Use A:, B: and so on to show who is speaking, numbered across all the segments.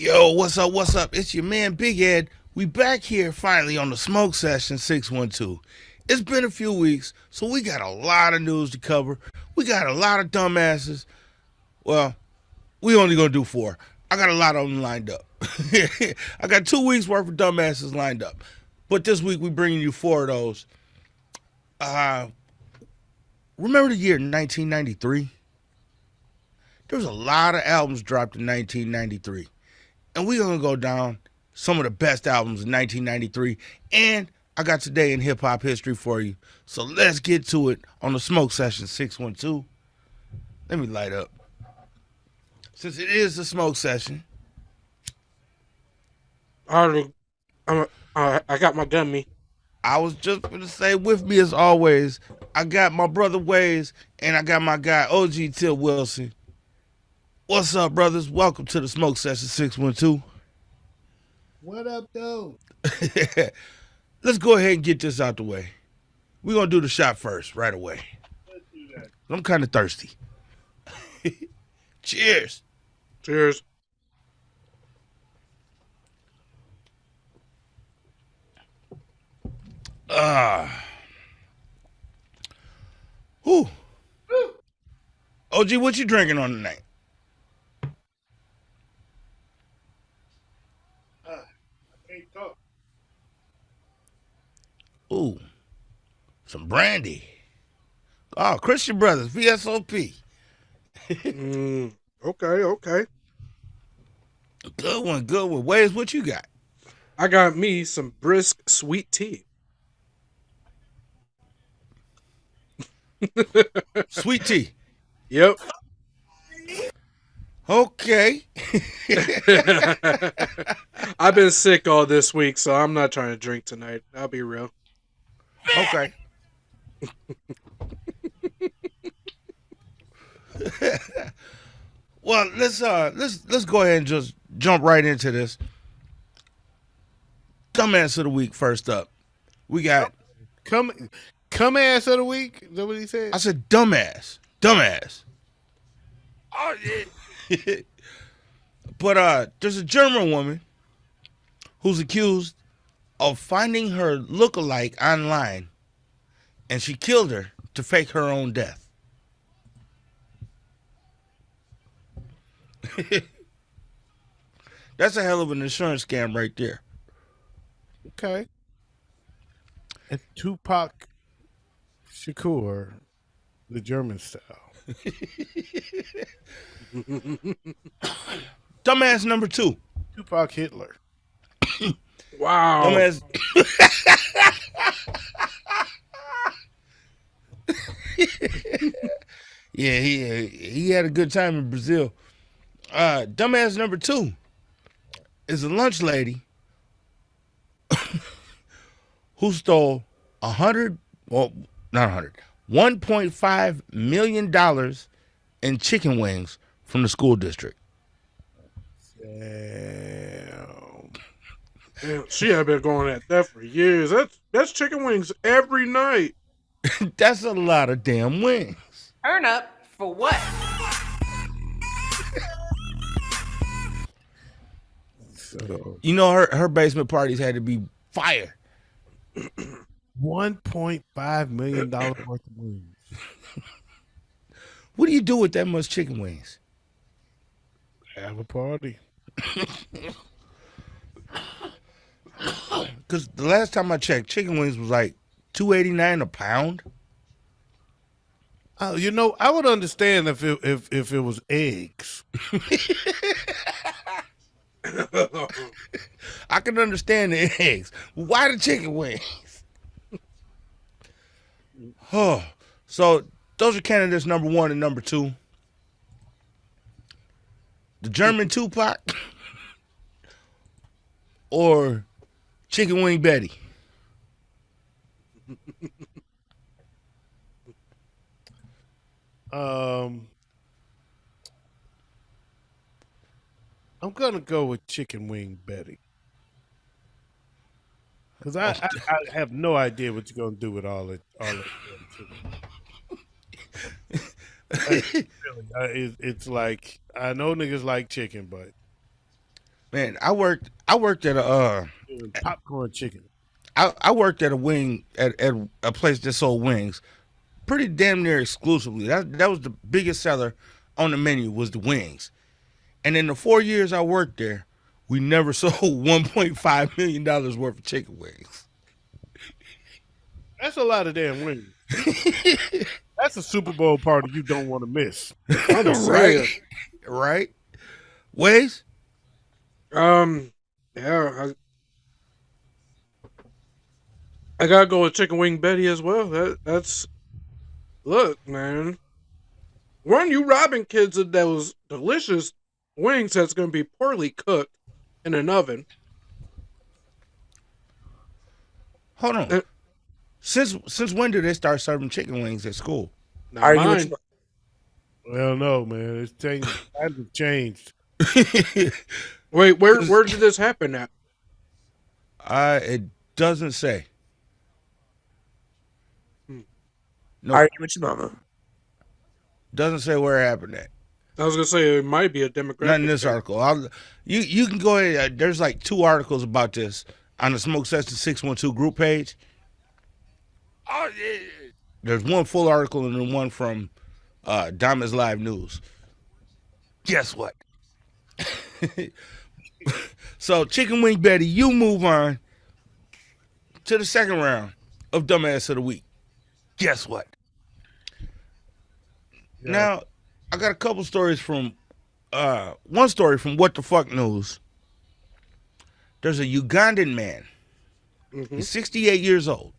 A: Yo, what's up? What's up? It's your man Big Ed. We back here finally on the Smoke Session 612. It's been a few weeks, so we got a lot of news to cover. We got a lot of dumbasses. Well, we only gonna do four. I got a lot of them lined up. I got 2 weeks worth of dumbasses lined up, but this week we bringing you four of those. Uh, Remember the year 1993? There was a lot of albums dropped in 1993. And we're going to go down some of the best albums in 1993. And I got today in hip hop history for you. So let's get to it on the Smoke Session 612. Let me light up. Since it is the Smoke Session.
B: I got my gummy.
A: I was just going to say, with me as always, I got my brother Wayz and I got my guy OG Till Wilson. What's up, brothers? Welcome to the Smoke Session 612.
C: What up, though?
A: Let's go ahead and get this out the way. We're going to do the shot first, right away.
C: Let's do that.
A: I'm kind of thirsty. Cheers.
B: Cheers.
A: Whew. OG, what you drinking on tonight?
C: I can't talk.
A: Ooh, some brandy. Oh, Christian Brothers, VSOP.
B: Okay.
A: Good one, good one. Wayz, what you got?
B: I got me some brisk sweet tea.
A: Sweet tea.
B: Yep.
A: Okay.
B: I've been sick all this week, so I'm not trying to drink tonight. I'll be real.
A: Okay. Well, let's go ahead and just jump right into this. Dumbass of the week first up. We got
C: Come ass of the week. Is that what he said?
A: I said dumbass. Dumbass.
C: Oh, yeah.
A: But there's a German woman who's accused of finding her lookalike online, and she killed her to fake her own death. That's a hell of an insurance scam right there.
C: Okay. And Tupac Shakur, the German style.
A: Dumbass number two.
C: Tupac Hitler.
B: Wow.
A: Dumbass. Yeah, he had a good time in Brazil. Dumbass number two is a lunch lady who stole $1.5 million in chicken wings from the school district.
C: Damn.
B: Damn, she had been going at that for years. That's chicken wings every night.
A: That's a lot of damn wings.
D: Turn up for what?
C: So
A: You know, her basement parties had to be fire.
C: $1.5 million worth of wings.
A: What do you do with that much chicken wings?
C: Have a party.
A: Because the last time I checked, chicken wings was like $2.89 a pound.
C: Oh, I would understand if it was eggs.
A: I can understand the eggs. Why the chicken wings? Oh, so those are candidates number one and number two. The German Tupac or Chicken Wing Betty.
C: I'm gonna go with Chicken Wing Betty. Because I have no idea what you're gonna do with all that chicken. It's like I know niggas like chicken, but
A: Man, I worked at
C: Popcorn chicken.
A: I worked at a wing at a place that sold wings, pretty damn near exclusively. That was the biggest seller on the menu was the wings. And in the 4 years I worked there, we never sold $1.5 million worth of chicken wings.
C: That's a lot of damn wings. That's a Super Bowl party you don't want to miss.
B: I'm saying.
A: Right, right. Wayz,
B: Yeah, I gotta go with Chicken Wing Betty as well. That's look, man. Weren't you robbing kids of those delicious wings that's gonna be poorly cooked in an oven?
A: hold on.
B: Uh,
A: Since when did they start serving chicken wings at school?
B: Not
E: Argue
B: mine.
E: with you.
C: Well, no, man. It's changed. Times have changed.
B: Wait, where did this happen at?
A: It doesn't say. No,
E: Argue with your mama.
A: doesn't say where it happened at.
B: I was gonna say it might be a demographic.
A: Not in this
B: thing.
A: article. You can go ahead. There's like 2 articles about this on the Smoke Session 612 group page. Oh, yeah. There's one full article and then one from Diamonds Live News. Guess what? So, Chicken Wing Betty, you move on to the second round of Dumbass of the Week. Guess what?
C: Yeah.
A: Now, I got a couple stories from one story from What the Fuck News. There's a Ugandan man. He's 68 years old.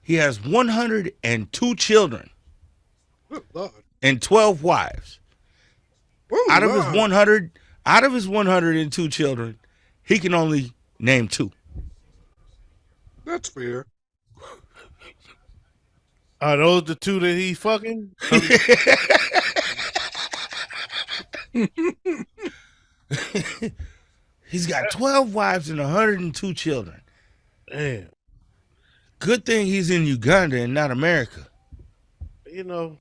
A: He has 102 children
B: Good Lord.
A: and 12 wives.
B: Oh,
A: Out of
B: Lord.
A: his 102 children, he can only name 2.
B: That's fair.
C: Are those the 2 that he fucking?
A: He's got 12 wives and 102 children.
C: Damn.
A: Good thing he's in Uganda and not America.
C: You know,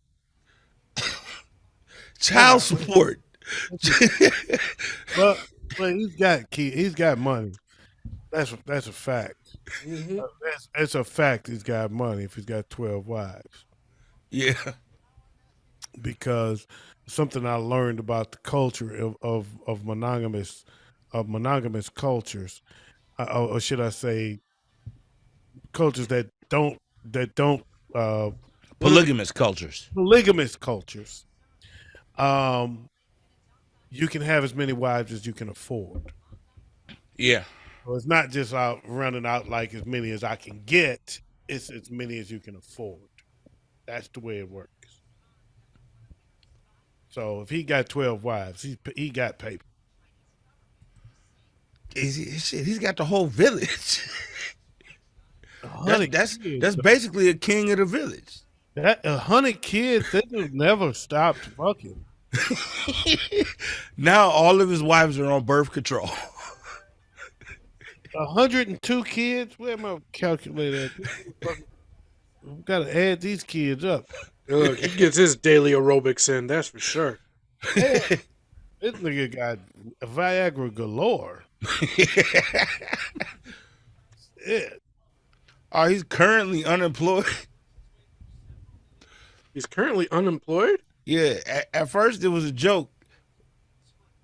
A: Child support.
C: but he's got kids. He's got money. That's a fact. That's a fact. He's got money if he's got 12 wives.
A: Yeah.
C: Because something I learned about the culture of monogamous cultures, or should I say, cultures that don't
A: Polygamous cultures.
C: polygamous cultures. You can have as many wives as you can afford.
A: Yeah.
C: So it's not just out running out like as many as I can get. It's as many as you can afford. That's the way it works. So if he got 12 wives, he got paper.
A: He's got the whole village.
C: $100
A: That's
C: kids.
A: basically a king of the village.
C: That 100 kids, they just never stopped fucking.
A: Now all of his wives are on birth control.
C: 102 kids? Where my calculator at? Gotta add these kids up.
B: Look, he gets his daily aerobics in, that's for sure.
C: This nigga got Viagra galore. Yeah.
A: Oh, he's currently unemployed.
B: He's currently unemployed?
A: Yeah, at first it was a joke.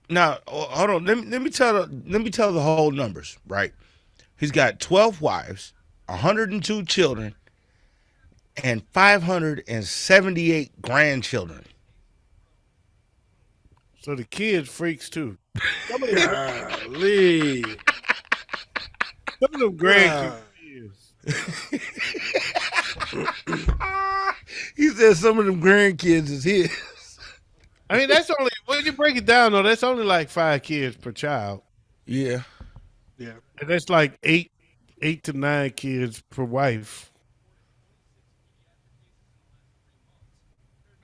A: Now, hold on. Let me tell the whole numbers, right? He's got 12 wives, 102 children, and 578 grandchildren.
C: So the kids freaks too.
B: Golly.
C: Some of them grandkids.
A: He said some of them grandkids is his.
C: I mean, that's only, when you break it down though, that's only like 5 kids per child.
A: Yeah.
B: Yeah.
C: And that's like 8 to 9 kids per wife.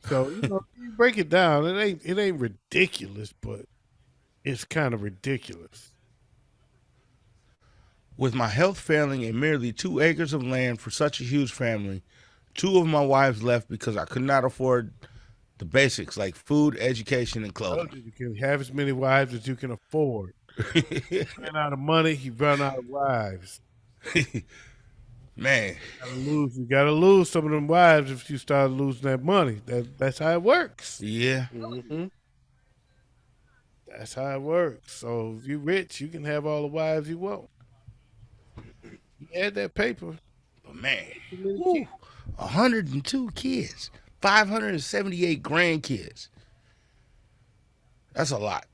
C: So, you break it down, it ain't ridiculous, but it's kind of ridiculous.
A: With my health failing and merely 2 acres of land for such a huge family, 2 of my wives left because I could not afford The basics like food, education, and clothing.
C: You can have as many wives as you can afford. You run out of money, you run out of wives.
A: Man,
C: You gotta lose some of them wives if you start losing that money. That's how it works.
A: yeah.
B: Mm-hmm.
C: That's how it works. So if you're rich, you can have all the wives you want. You add that paper.
A: But man, woo, 102 kids, 578 grandkids. That's a lot.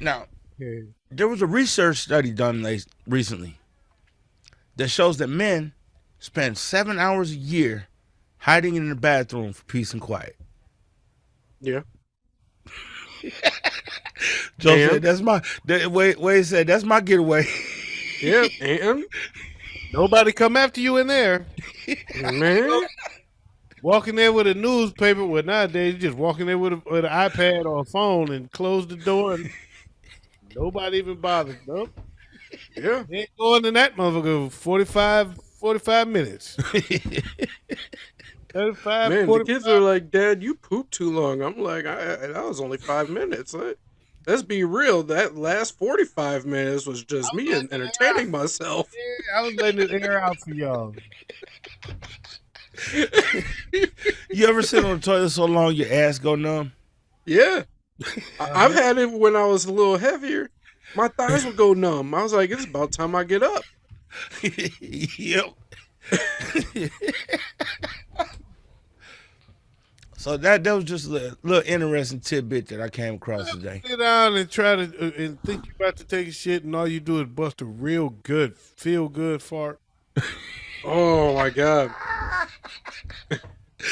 A: Now,
C: Yeah.
A: there was a research study done recently that shows that men spend 7 hours a year hiding in the bathroom for peace and quiet.
B: Yeah.
A: Joe
B: And?
A: said, "That's my." Wayz said, "That's my getaway."
B: Yeah, and
C: Nobody come after you in there.
B: man,
C: Walking there with a newspaper. Well, nowadays you just walking there with an iPad or a phone and close the door and nobody even bothers. Nope.
B: yeah,
C: They ain't going in that motherfucker 45 minutes. 35,
B: man.
C: 40.
B: The kids are like, "Dad, you pooped too long." I'm like, "That was only 5 minutes." Let's be real. That last 45 minutes was just me entertaining myself.
C: Yeah, I was letting it air out for y'all.
A: You ever sit on the toilet so long your ass go numb?
B: Yeah, I've had it when I was a little heavier. My thighs would go numb. I was like, "It's about time I get up."
A: Yep. So that was just a little interesting tidbit that I came across today.
C: Sit down and try to and think you're about to take a shit, and all you do is bust a real good, feel good fart.
B: Oh my god!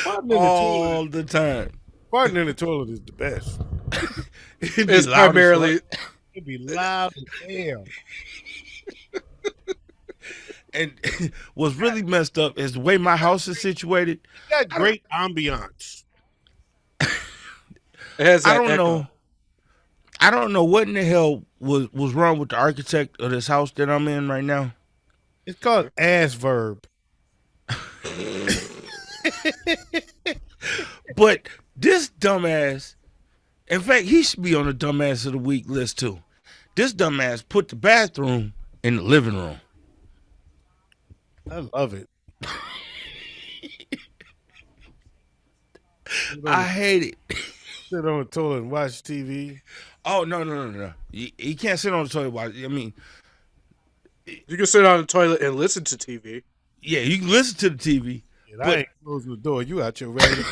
A: All the time.
C: Farting in the toilet is the best.
A: It'd be
B: It's
A: loud as
B: primarily
A: fuck.
C: It'd be loud as hell.
A: And what's really messed up is the way my house is situated.
C: You got great ambiance.
B: it has that
A: I don't
B: echo.
A: know. I don't know what in the hell was wrong with the architect of this house that I'm in right now.
C: It's called ass verb.
A: But this dumbass, in fact, he should be on the dumbass of the week list too. This dumbass put the bathroom in the living room.
C: I love it.
A: I hate it.
C: Sit on the toilet and watch TV.
A: Oh no. You can't sit on the toilet while. I mean,
B: You can sit on the toilet and listen to TV.
A: yeah, you can listen to the TV.
C: And I ain't closing the door. You out your regular.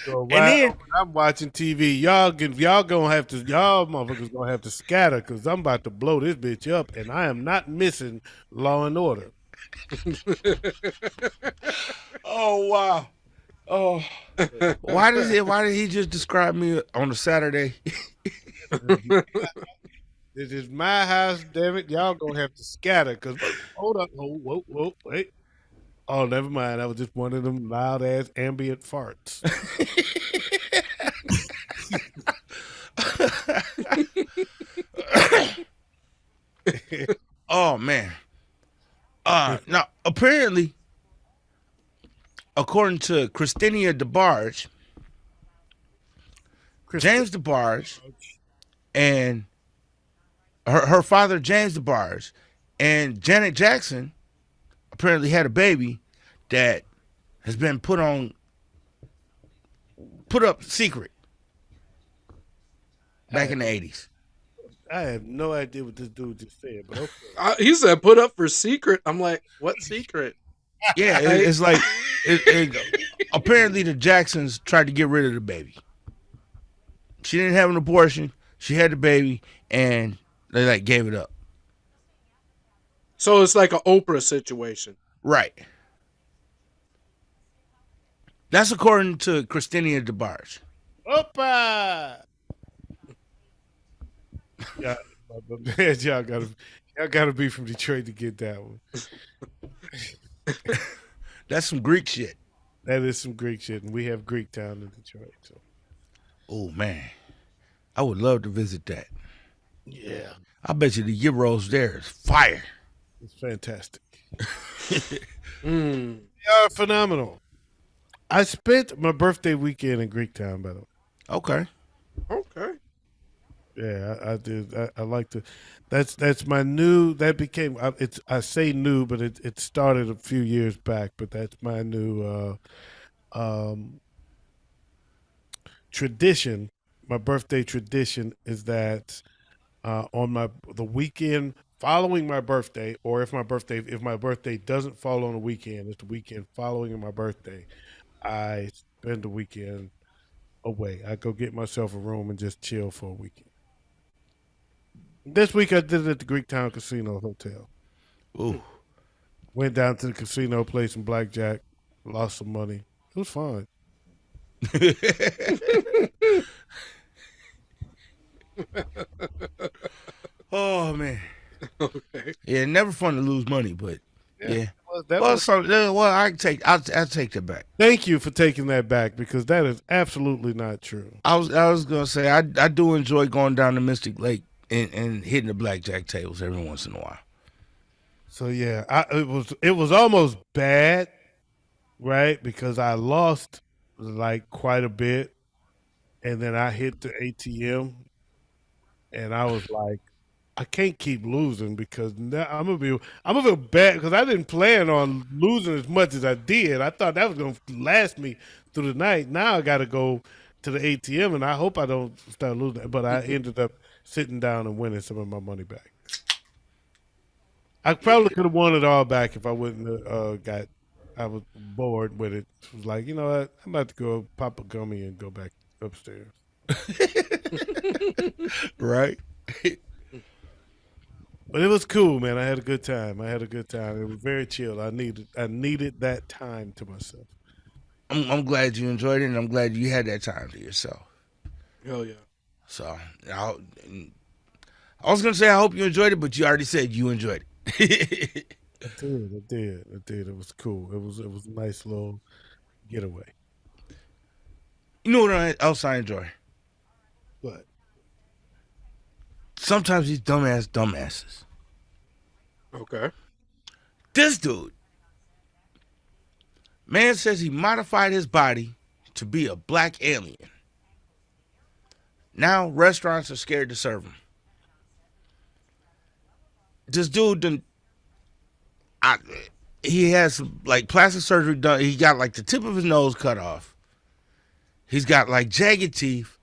A: And then
C: I'm watching TV. Y'all motherfuckers gonna have to scatter because I'm about to blow this bitch up, and I am not missing Law and Order.
A: oh wow. Oh, why did he just describe me on a Saturday?
C: This is my house, damn it. Y'all gonna have to scatter because hold up, whoa, wait. Oh, never mind. That was just one of them loud ass ambient farts.
A: Oh man. Now apparently, according to Christina DeBarge, James DeBarge and her father James DeBarge and Janet Jackson apparently had a baby that has been put up secret back in the 80s.
C: I have no idea what this dude just said, but okay.
B: He said, "Put up for secret." I'm like, "What secret?"
A: Yeah, it's like apparently the Jacksons tried to get rid of the baby. She didn't have an abortion. She had the baby, and they gave it up.
B: So it's like an Oprah situation.
A: Right. That's according to Christina DeBarge.
C: Opa! Yeah, man, y'all gotta be from Detroit to get that one.
A: That's some Greek shit.
C: That is some Greek shit, and we have Greek town in Detroit. So
A: Oh man, I would love to visit that.
C: yeah,
A: I bet you the gyros there is fire.
C: it's fantastic.
B: Mm.
C: They are phenomenal. I spent my birthday weekend in Greektown, by the way.
A: Okay.
B: Okay.
C: Yeah, I did. I like to. That's my new. That became. It's. I say new, but it started a few years back. But that's my new um, tradition. My birthday tradition is that on the weekend following my birthday, or if my birthday doesn't fall on a weekend, it's the weekend following my birthday. I spend the weekend away. I go get myself a room and just chill for a weekend. This week I did it at the Greektown Casino Hotel.
A: Ooh.
C: Went down to the casino, played some blackjack, lost some money. It was fun.
A: Oh man.
B: Okay.
A: Yeah, never fun to lose money, but yeah.
C: That
A: Well,
C: was,
A: I can take. I'll take that back.
C: thank you for taking that back because that is absolutely not true.
A: I was gonna say I do enjoy going down to Mystic Lake and hitting the blackjack tables every once in a while.
C: So yeah, it was almost bad, right? Because I lost like quite a bit, and then I hit the ATM, and I was like, I can't keep losing because now I'm gonna feel bad because I didn't plan on losing as much as I did. I thought that was gonna last me through the night. Now I got to go to the ATM, and I hope I don't start losing. But I ended up sitting down and winning some of my money back. I probably could have won it all back if I wouldn't have got. I was bored with it. It was like, you know what? I'm about to go pop a gummy and go back upstairs.
A: Right.
C: But it was cool, man. I had a good time. It was very chill. I needed that time to myself.
A: I'm glad you enjoyed it, and I'm glad you had that time to yourself.
B: Hell yeah.
A: So I was gonna say I hope you enjoyed it, but you already said you enjoyed it.
C: I did. It was cool. It was a nice little getaway.
A: You know what else I enjoy?
C: But
A: Sometimes these dumbasses.
B: Okay.
A: This dude, man says he modified his body to be a black alien. Now restaurants are scared to serve him. This dude he has like plastic surgery done. He got like the tip of his nose cut off. He's got like jagged teeth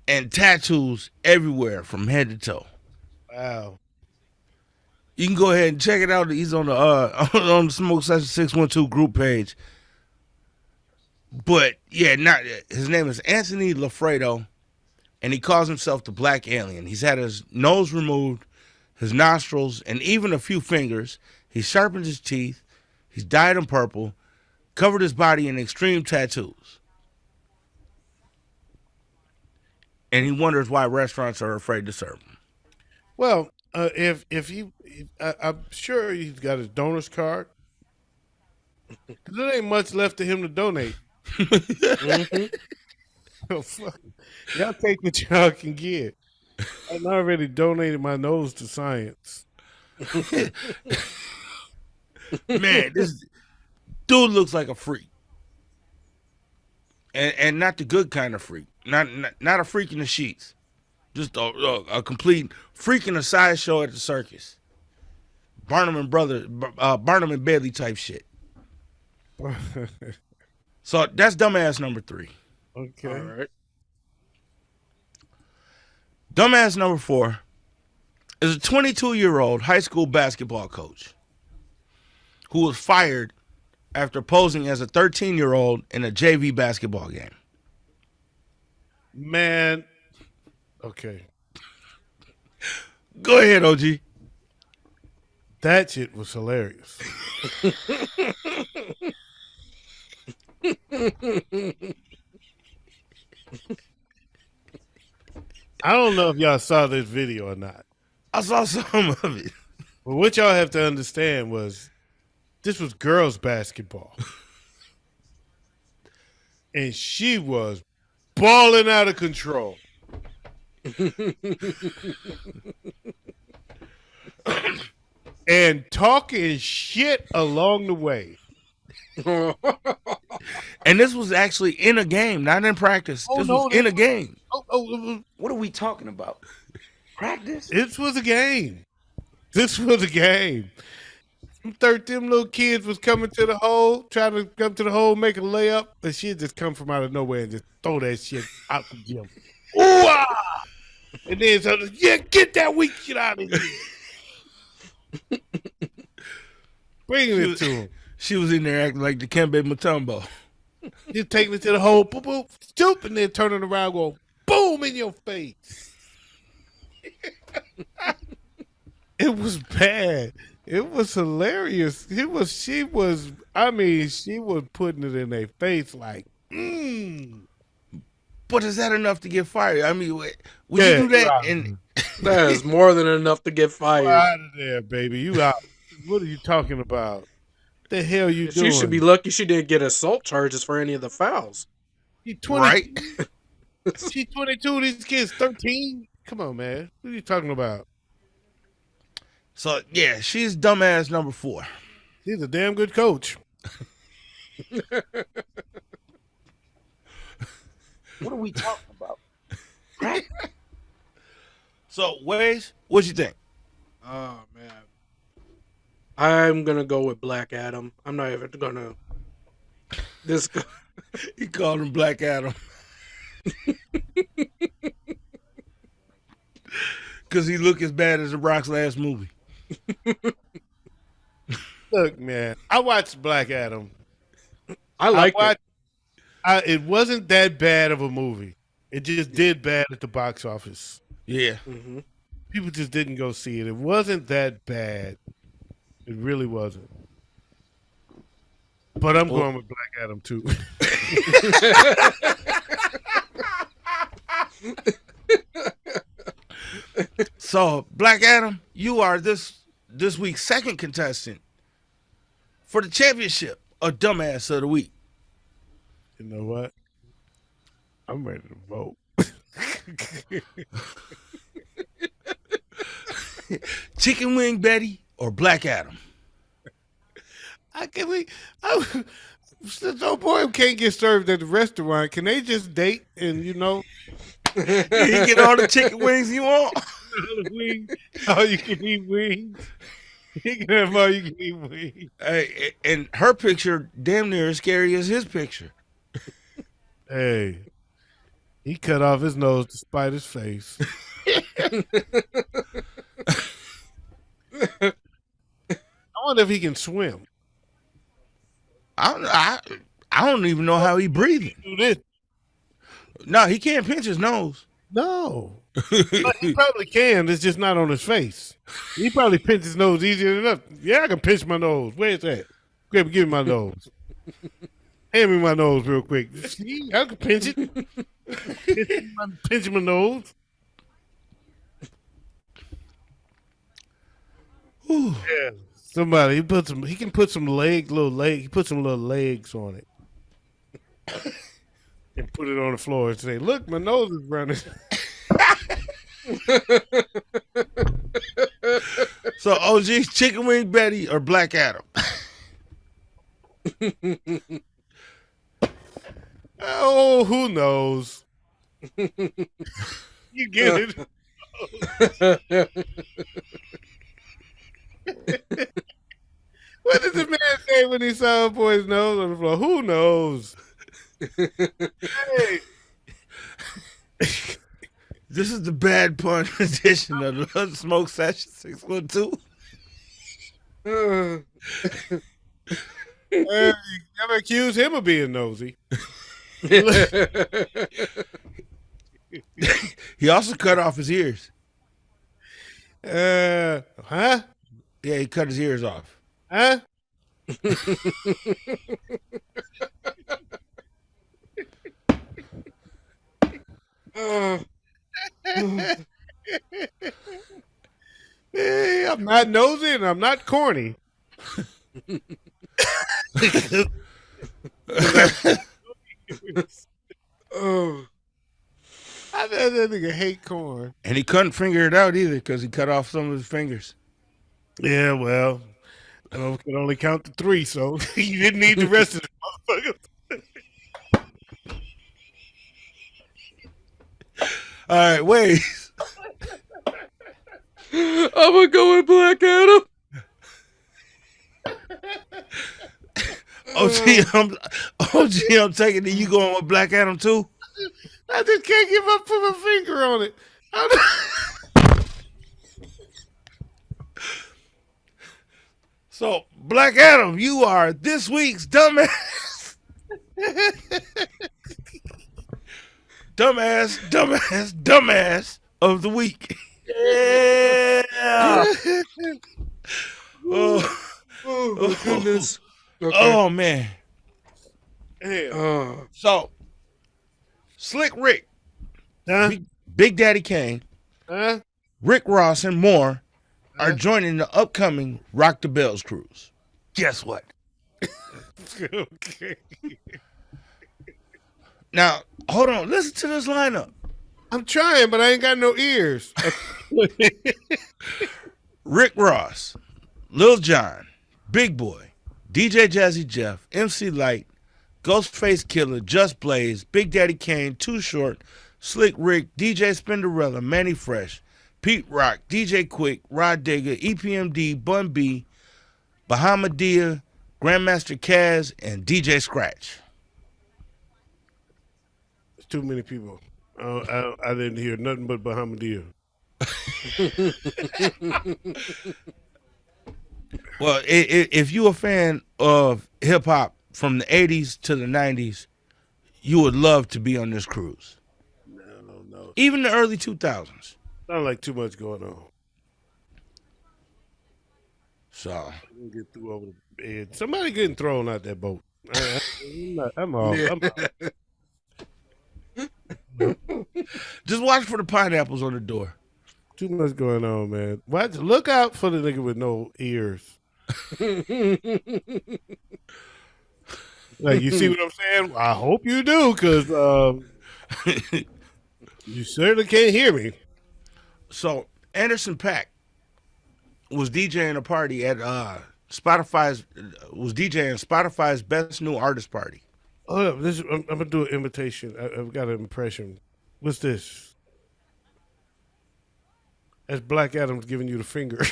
A: and tattoos everywhere from head to toe.
C: wow.
A: You can go ahead and check it out. He's on the on the Smoke Session 612 group page. But yeah, not his name is Anthony Lafredo, and he calls himself the Black Alien. He's had his nose removed, his nostrils, and even a few fingers. He sharpened his teeth. He's dyed them purple, covered his body in extreme tattoos. And he wonders why restaurants are afraid to serve him.
C: Well, I'm sure he's got his donor's card. 'Cause there ain't much left to him to donate. So fuck. Y'all take what y'all can get. I already donated my nose to science.
A: Man, this dude looks like a freak. And not the good kind of freak. Not a freak in the sheets. Just a complete freak in a sideshow at the circus. Barnum and Bailey type shit. So that's dumbass number 3.
C: Okay.
B: All right.
A: Dumbass number 4 is a 22-year-old high school basketball coach who was fired after posing as a 13-year-old in a JV basketball game.
C: Man. Okay.
A: Go ahead, OG.
C: That shit was hilarious. I don't know if y'all saw this video or not.
A: I saw some of it.
C: But what y'all have to understand was this was girls basketball. And she was balling out of control. And talking shit along the way.
A: And this was actually in a game, not in practice.
C: Oh,
A: This
C: no,
A: was in a game.
E: What are we talking about? Practice?
C: This was a game. This was a game. Them little kids was coming to the hole, trying to come to the hole, make a layup, and she'd just come from out of nowhere and just throw that shit out the gym. Ooh, ah! And then so, yeah, get that weak shit out of here. Bringing it to him.
A: She was in there acting like the Kembe Mutombo.
C: Just taking it to the hole, boop, boop, stoop, and then turning around, going boom in your face. It was bad. It was hilarious. She was putting it in their face like,
A: But is that enough to get fired? I mean, would you do that?
C: Right.
A: And
B: That is more than enough to get fired.
C: You out of there, baby. You out. What are you talking about? The hell you doing?
B: She should be lucky she didn't get assault charges for any of the fouls.
C: She 20,
A: right?
C: She's 22. These kids 13. Come on, man. What are you talking about?
A: So yeah, she's dumbass number 4.
C: He's a damn good coach.
E: What are we talking about?
A: So Wayz, what you think?
B: Oh man, I'm gonna go with Black Adam. I'm not even gonna. This
A: He called him Black Adam. Because he looked as bad as The Rock's last movie.
C: Look, man. I watched Black Adam.
B: I like it.
C: It wasn't that bad of a movie. It just did bad at the box office.
A: Yeah.
B: Mm-hmm.
C: People just didn't go see it. It wasn't that bad. It really wasn't. But I'm going with Black Adam too.
A: So Black Adam, you are this week's second contestant for the championship of Dumbass of the Week.
C: You know what? I'm ready to vote.
A: Chicken Wing Betty or Black Adam?
C: Since old boy can't get served at the restaurant, can they just date and
A: He get all the chicken wings he want.
C: all you can eat wings? He can have all you can eat wings.
A: Hey, and her picture damn near as scary as his picture.
C: Hey, he cut off his nose to spite his face. I wonder if he can swim.
A: I don't even know how he breathing.
C: Do this?
A: No, he can't pinch his nose.
C: No. But he probably can. It's just not on his face. He probably pinch his nose easier enough. Yeah, I can pinch my nose. Where's that? Give me my nose. Hand me my nose real quick. See, I can pinch it. Pinch my nose.
A: Whew.
C: Yeah. Somebody he can put some little legs on it. And put it on the floor and say, look, my nose is running.
A: So OG, Chicken Wing Betty or Black Adam?
C: Oh, who knows? You get it. What did the man say when he saw a boy's nose on the floor? Who knows? Hey.
A: This is the bad pun edition of the Smoke Session 612.
C: You never accuse him of being nosy.
A: He also cut off his ears.
C: Huh?
A: Yeah, he cut his ears off.
C: Huh? Hey, I'm not nosy and I'm not corny.
B: Oh,
C: I know that nigga hate corn.
A: And he couldn't figure it out either because he cut off some of his fingers.
C: Yeah, well, I can only count to 3, so you didn't need the rest of the
A: right, Wayz.
B: I'm gonna go with Black Adam.
A: I'm taking it. You going with Black Adam too?
C: I just can't give up, put my finger on it.
A: So, Black Adam, you are this week's dumbass. dumbass of the week.
C: Yeah.
A: Oh,
B: Oh my goodness. Okay.
A: oh man.
C: Damn.
A: So, Slick Rick,
C: Huh?
A: Big Daddy Kane,
C: Huh?
A: Rick Ross, and more are joining the upcoming Rock the Bells cruise. Guess what?
C: Okay.
A: Now, hold on. Listen to this lineup.
C: I'm trying, but I ain't got no ears.
A: Rick Ross, Lil Jon, Big Boy, DJ Jazzy Jeff, MC Light, Ghostface Killer, Just Blaze, Big Daddy Kane, Too Short, Slick Rick, DJ Spinderella, Manny Fresh, Pete Rock, DJ Quick, Rod Digger, EPMD, Bun B, Bahamadia, Grandmaster Kaz, and DJ Scratch.
C: It's too many people. I didn't hear nothing but Bahamadia.
A: Well, if you a fan of hip hop from the 80s to the 90s, you would love to be on this cruise.
C: No.
A: Even the early 2000s.
C: Sound like too much going on.
A: So,
C: Get through over the bed. Somebody getting thrown out that boat. I'm off. I'm off.
A: just watch for the pineapples on the door.
C: Too much going on, man. Watch, look out for the nigga with no ears. Like, you see what I'm saying? I hope you do, because you certainly can't hear me.
A: So, Anderson .Paak was DJing a party at Spotify's Best New Artist Party.
C: Oh, I'm gonna do an imitation. I've got an impression. What's this? That's Black Adam's giving you the finger.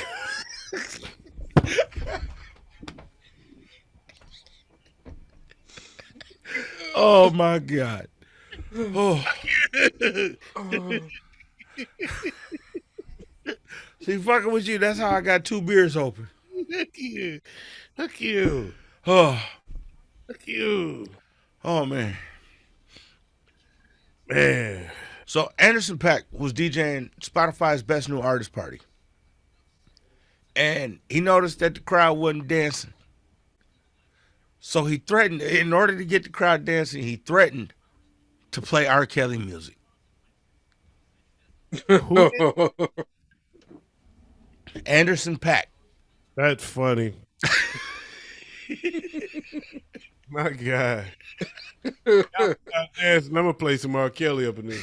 A: Oh my God. Oh. See, fucking with you, that's how I got 2 beers open.
C: Look you. Look you.
A: Oh,
C: Look you.
A: oh man.
C: Man.
A: So Anderson .Paak was DJing Spotify's Best New Artist Party. And he noticed that the crowd wasn't dancing. So he threatened, in order to get the crowd dancing, he threatened to play R. Kelly music. Anderson .Paak.
C: That's funny. My God. I'm gonna play some R. Kelly up in there.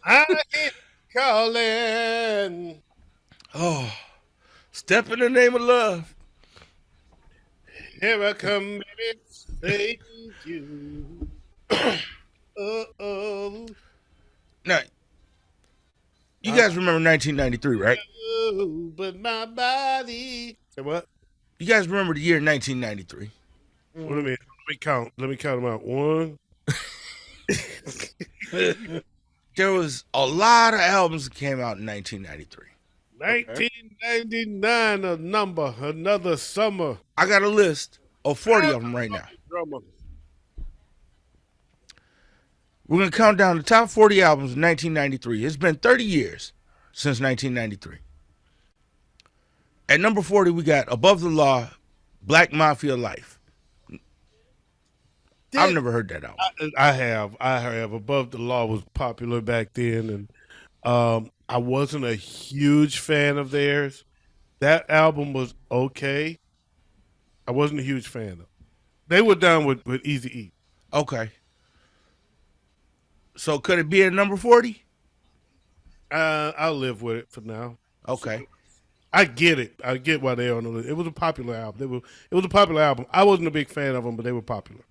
C: I keep calling.
A: Oh, step in the name of love.
C: Here I come, baby. Thank you. Oh.
A: Now, you guys remember 1993, right?
C: Oh, but my body. Say what?
A: You guys remember the year 1993?
C: What do you mean? Let me count. Let me count them out. 1.
A: There was a lot of albums that came out in 1993.
C: 1999, a number, another summer.
A: I got a list of 40 of them right now.
C: Drummer.
A: We're going to count down the top 40 albums in 1993. It's been 30 years since 1993. At number 40, we got Above the Law, Black Mafia Life. I've never heard that album.
C: I have. Above the Law was popular back then, and I wasn't a huge fan of theirs. That album was okay. I wasn't a huge fan of. They were down with Eazy-E.
A: Okay. So could it be at number 40?
C: I'll live with it for now.
A: Okay.
C: So, I get it. I get why they're on the list. It was a popular album. It was a popular album. I wasn't a big fan of them, but they were popular.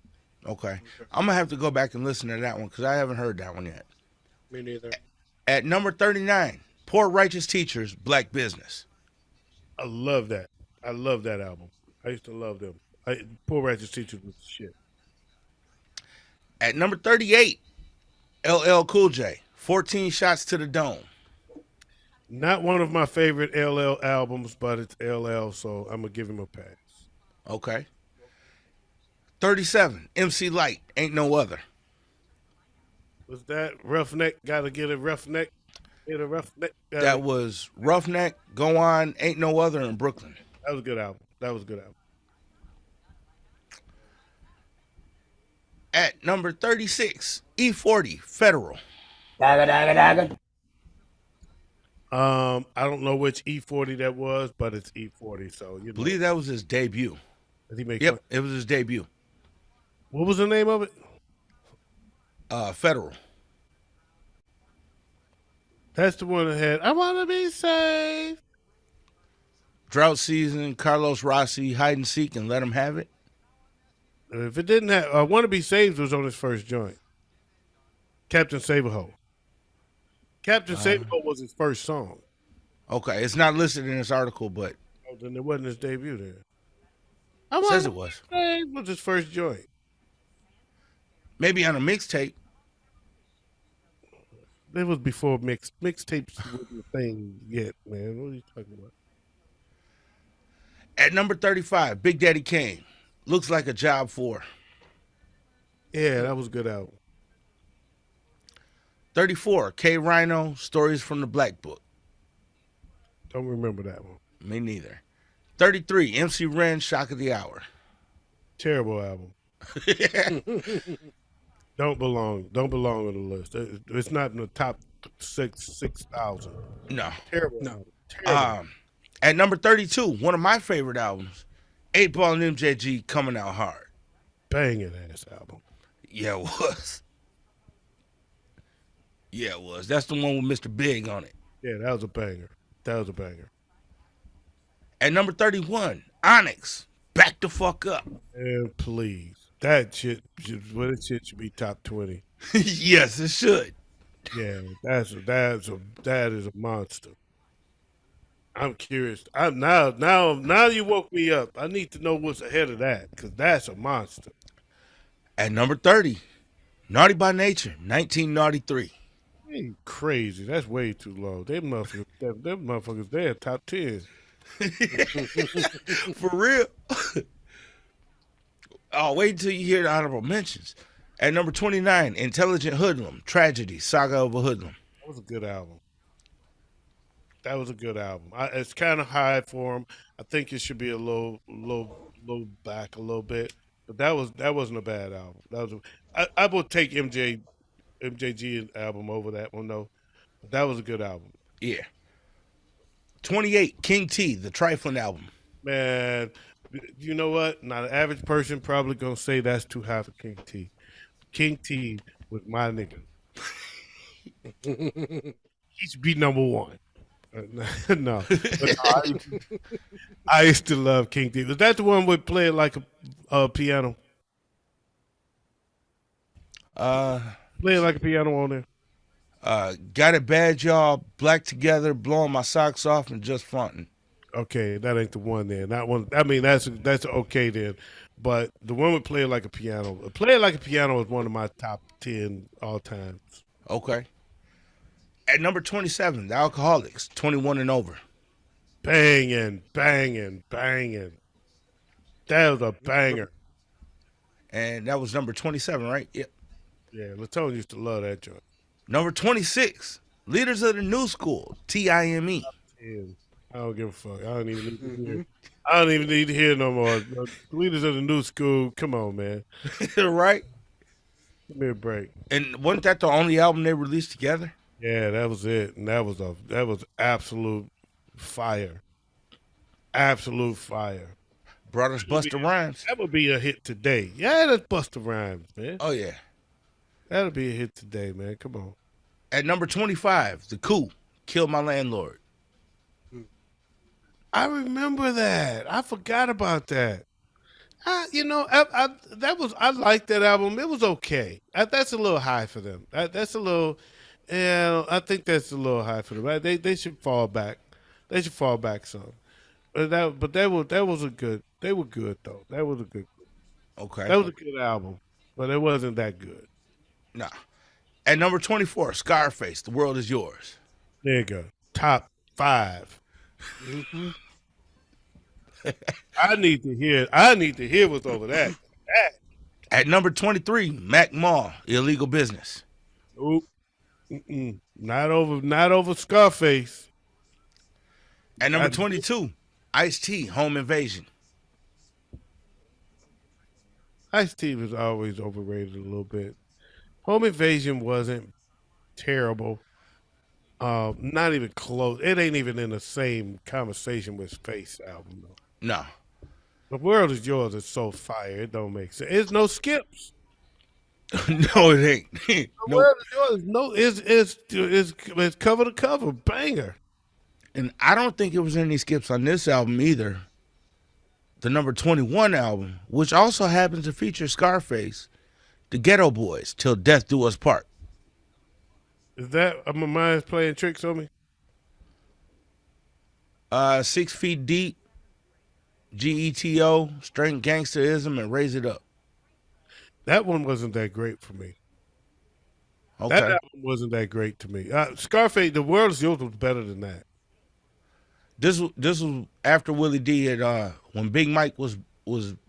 A: Okay. I'm going to have to go back and listen to that one because I haven't heard that one yet.
B: Me neither.
A: At number 39, Poor Righteous Teachers, Black Business.
C: I love that. I love that album. I used to love them. Poor Righteous Teachers was shit.
A: At number 38, LL Cool J, 14 Shots to the Dome.
C: Not one of my favorite LL albums, but it's LL, so I'm gonna give him a pass.
A: Okay. 37, MC Light, Ain't No Other.
C: Was that Roughneck? Gotta get a Roughneck. Get a Roughneck.
A: That was Roughneck, Go On, Ain't No Other in Brooklyn.
C: That was a good album. That was a good album.
A: At number 36, E40, Federal.
C: I don't know which E40 that was, but it's E40. So you
A: I believe that was his debut.
C: did he make?
A: Yep, it was his debut.
C: What was the name of it?
A: Federal.
C: That's the one that had "I Wanna Be Safe."
A: Drought Season, Carlos Rossi, Hide and Seek, and Let 'Em Have It.
C: If it didn't have "I Wanna Be Saved" was on his first joint. Captain Save-A-Ho. Captain Save-A-Ho was his first song.
A: Okay, it's not listed in this article, but
C: Oh, then it wasn't his debut then.
A: it says it was.
C: It was his first joint.
A: Maybe on a mixtape.
C: It was before mixtapes wasn't a thing yet, man. What are you talking about?
A: At number 35, Big Daddy Kane, Looks Like a Job 4.
C: Yeah, that was a good album.
A: 34, K Rhino, Stories from the Black Book.
C: Don't remember that one.
A: Me neither. 33, MC Ren, Shock of the Hour.
C: Terrible album. Don't belong on the list. It's not in the top 6,000.
A: No.
C: Terrible.
B: No.
C: Terrible.
A: At number 32, one of my favorite albums, 8 Ball and MJG, Coming Out Hard.
C: Banging ass album.
A: Yeah, it was. Yeah, it was. That's the one with Mr. Big on it.
C: Yeah, that was a banger. That was a banger.
A: At number 31, Onyx, Back the Fuck Up.
C: And please, that shit should be top 20.
A: Yes, it should.
C: Yeah, that is a monster. I'm curious. Now you woke me up. I need to know what's ahead of that because that's a monster.
A: At number 30, Naughty by Nature, 1993.
C: Hey, crazy. That's way too low. Them motherfuckers, they're top 10.
A: For real. Oh, wait until you hear the honorable mentions. At number 29, Intelligent Hoodlum, Tragedy, Saga of a Hoodlum.
C: That was a good album. It's kind of high for him. I think it should be a low back a little bit. But that wasn't a bad album. I would take MJG album over that one though. But that was a good album.
A: Yeah. 28, King T, the Trifling album.
C: Man, you know what? Not an average person probably gonna say that's too high for King T. King T was my nigga. He should be number one. No, I used to love King T. Was that the one with play it like a piano? Play it like a piano on there.
A: Got It Bad, y'all, Black Together, Blowing My Socks Off, and Just Frontin'.
C: Okay, that ain't the one then. That one, I mean, that's okay then. But the one with Play It Like a Piano. Play It Like a Piano is one of my top 10 all times.
A: Okay. At number 27, The Alcoholics, 21 and over.
C: Banging. That was a banger.
A: And that was number 27, right? Yep.
C: Yeah, Latone used to love that joint.
A: Number 26, Leaders of the New School, TIME.
C: I don't give a fuck. I don't even need to hear. I don't even need to hear no more. Leaders of the New School. Come on, man.
A: Right?
C: Give me a break.
A: And wasn't that the only album they released together?
C: Yeah, that was it, and that was absolute fire. Absolute fire.
A: Brought us Busta Rhymes.
C: That would be a hit today. Yeah, that's Busta Rhymes, man.
A: Oh, yeah.
C: That'll be a hit today, man. Come on.
A: At number 25, The Coup, Kill My Landlord.
C: I remember that. I forgot about that. I liked that album. It was okay. That's a little high for them. That's a little, yeah. I think that's a little high for them. They should fall back. They should fall back some. That was a good. They were good though.
A: Okay.
C: That was a good album, but it wasn't that good.
A: Nah. At number 24, Scarface, The World Is Yours.
C: There you go. Top 5.
B: Mhm.
C: I need to hear. I need to hear what's over that.
A: At number 23, Mac Mall, Illegal Business.
C: Oop. Mm-mm. Not over Scarface.
A: At number 22, Ice-T, Home Invasion.
C: Ice-T was always overrated a little bit. Home Invasion wasn't terrible. Not even close. It ain't even in the same conversation with Space album though.
A: No.
C: The World Is Yours is so fire. It don't make sense. There's no skips.
A: No, it ain't.
C: The
A: Nope.
C: World Is Yours. No, it's cover to cover banger.
A: And I don't think it was any skips on this album either. The number 21 album, which also happens to feature Scarface, The Ghetto Boys, Till Death Do Us Part.
C: Is that my mind's playing tricks on me?
A: 6 Feet Deep, GETO, Straight Gangsterism, and Raise It Up.
C: That one wasn't that great for me.
A: Okay.
C: That album wasn't that great to me. Scarface, The World Is Yours was better than that.
A: This was after Willie D had when Big Mike was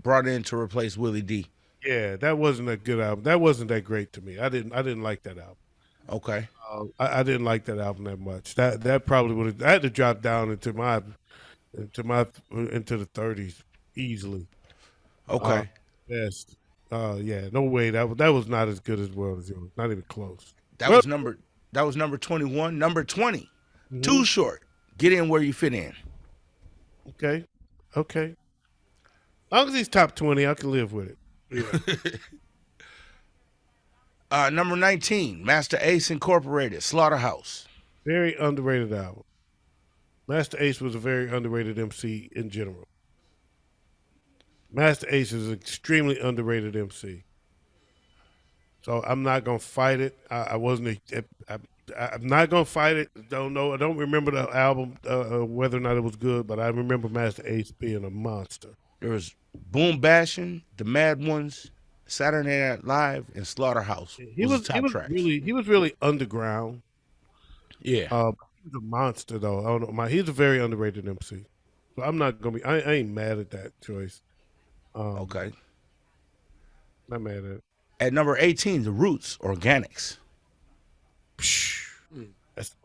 A: brought in to replace Willie D.
C: Yeah, that wasn't a good album. That wasn't that great to me. I didn't like that album.
A: Okay.
C: I didn't like that album that much. That probably would have. I had to drop down into the 30s easily.
A: Okay.
C: Yes. Yeah. No way. That was not as good as World Is Yours. Not even close.
A: That was number 21. Number 20. Too Short. Get in where you fit in.
C: Okay. As long as he's top 20, I can live with it. Yeah.
A: Number 19. Master Ace Incorporated. Slaughterhouse.
C: Very underrated album. Master Ace was a very underrated MC in general. Master Ace is an extremely underrated MC. So I'm not gonna fight it. I'm not gonna fight it. Don't know. I don't remember the album whether or not it was good, but I remember Master Ace being a monster.
A: There was Boom Bashing, The Mad Ones, Saturday Night Live, and Slaughterhouse.
C: He was
A: tracks.
C: really underground.
A: Yeah.
C: He was a monster though. I don't know. He's a very underrated MC. So I'm not gonna be. I ain't mad at that choice.
A: Okay.
C: Not mad at it.
A: At number 18, The Roots, Organics.
C: That's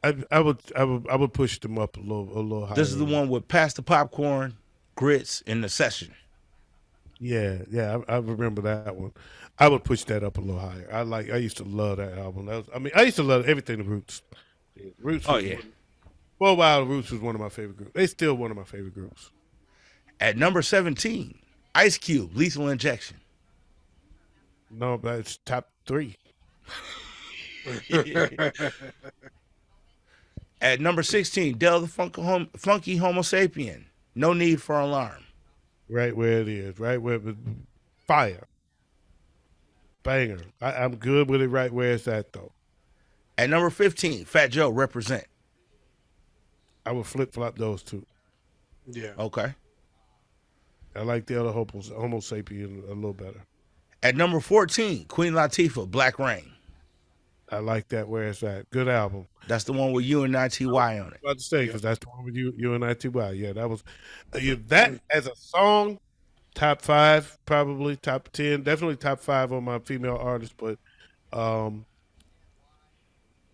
C: I would push them up a little higher.
A: This is the one with Pass the Popcorn, Grits, in The Session.
C: Yeah, I remember that one. I would push that up a little higher. I used to love that album. I used to love everything the Roots. Roots.
A: Oh, yeah.
C: For a while, the Roots was one of my favorite groups. They still one of my favorite groups.
A: At number 17, Ice Cube, Lethal Injection.
C: No, that's top 3.
A: At number 16, Del the Funky Homo Sapien, No Need for Alarm.
C: Right where it is. Right where it was. Fire. Banger. I'm good with it right where it's at, though.
A: At number 15, Fat Joe, Represent.
C: I would flip-flop those two.
B: Yeah.
A: Okay.
C: I like the other Homo sapien a little better.
A: At number 14, Queen Latifah, Black Rain.
C: I like that where it's at. Good album.
A: That's the one with you and ITY on it.
C: I was about to say, because that's the one with you and ITY. Yeah, that was that as a song, top 5, probably top 10, definitely top 5 on my female artists. But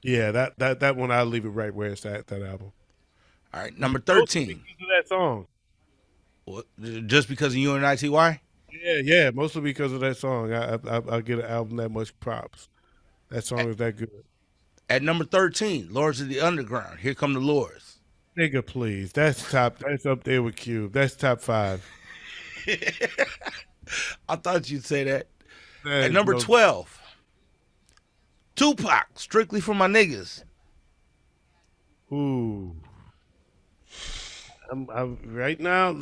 C: yeah, that one I'll leave it right where it's at. That album.
A: All right, number 13.
C: Because of that song.
A: What, just because of you and ITY?
C: Yeah, mostly because of that song. I get an album that much props. That song is that good.
A: At number 13, Lords of the Underground, Here Come the Lords.
C: Nigga, please. That's up there with Cube. That's top 5.
A: I thought you'd say that. At number 12, Tupac, Strictly for My Niggas.
C: Ooh. I'm right now.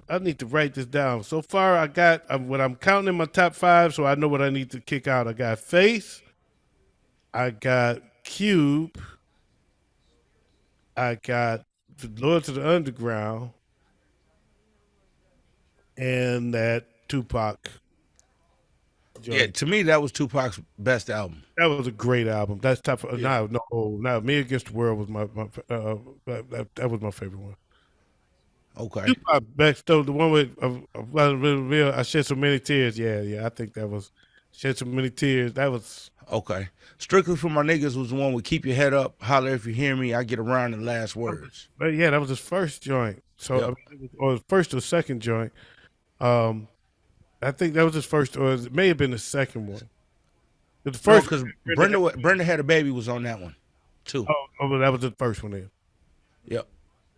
C: I need to write this down. So far, I got what I'm counting in my top 5, so I know what I need to kick out. I got Face. I got Cube. I got the Lords of the Underground, and that Tupac
A: Yeah,
C: joint.
A: to me that was Tupac's best album.
C: That was a great album. That's top.
A: Yeah.
C: No. Me Against the World was my that was my favorite one.
A: Okay.
C: Tupac best though, the one with real. I shed so many tears. Yeah. I think that was shed so many tears. That was
A: Okay. Strictly for My Niggas was the one with Keep Your Head Up, Holler If You Hear Me, I Get Around the Last Words.
C: but yeah, that was his first joint. So I
A: Yep.
C: mean, or his first or second joint. Um, I think that was his first, or it may have been the second one. The
A: No,
C: first,
A: because
C: Brenda,
A: Brenda Had a Baby was on that one too.
C: well, that was the first one. Then
A: Yep.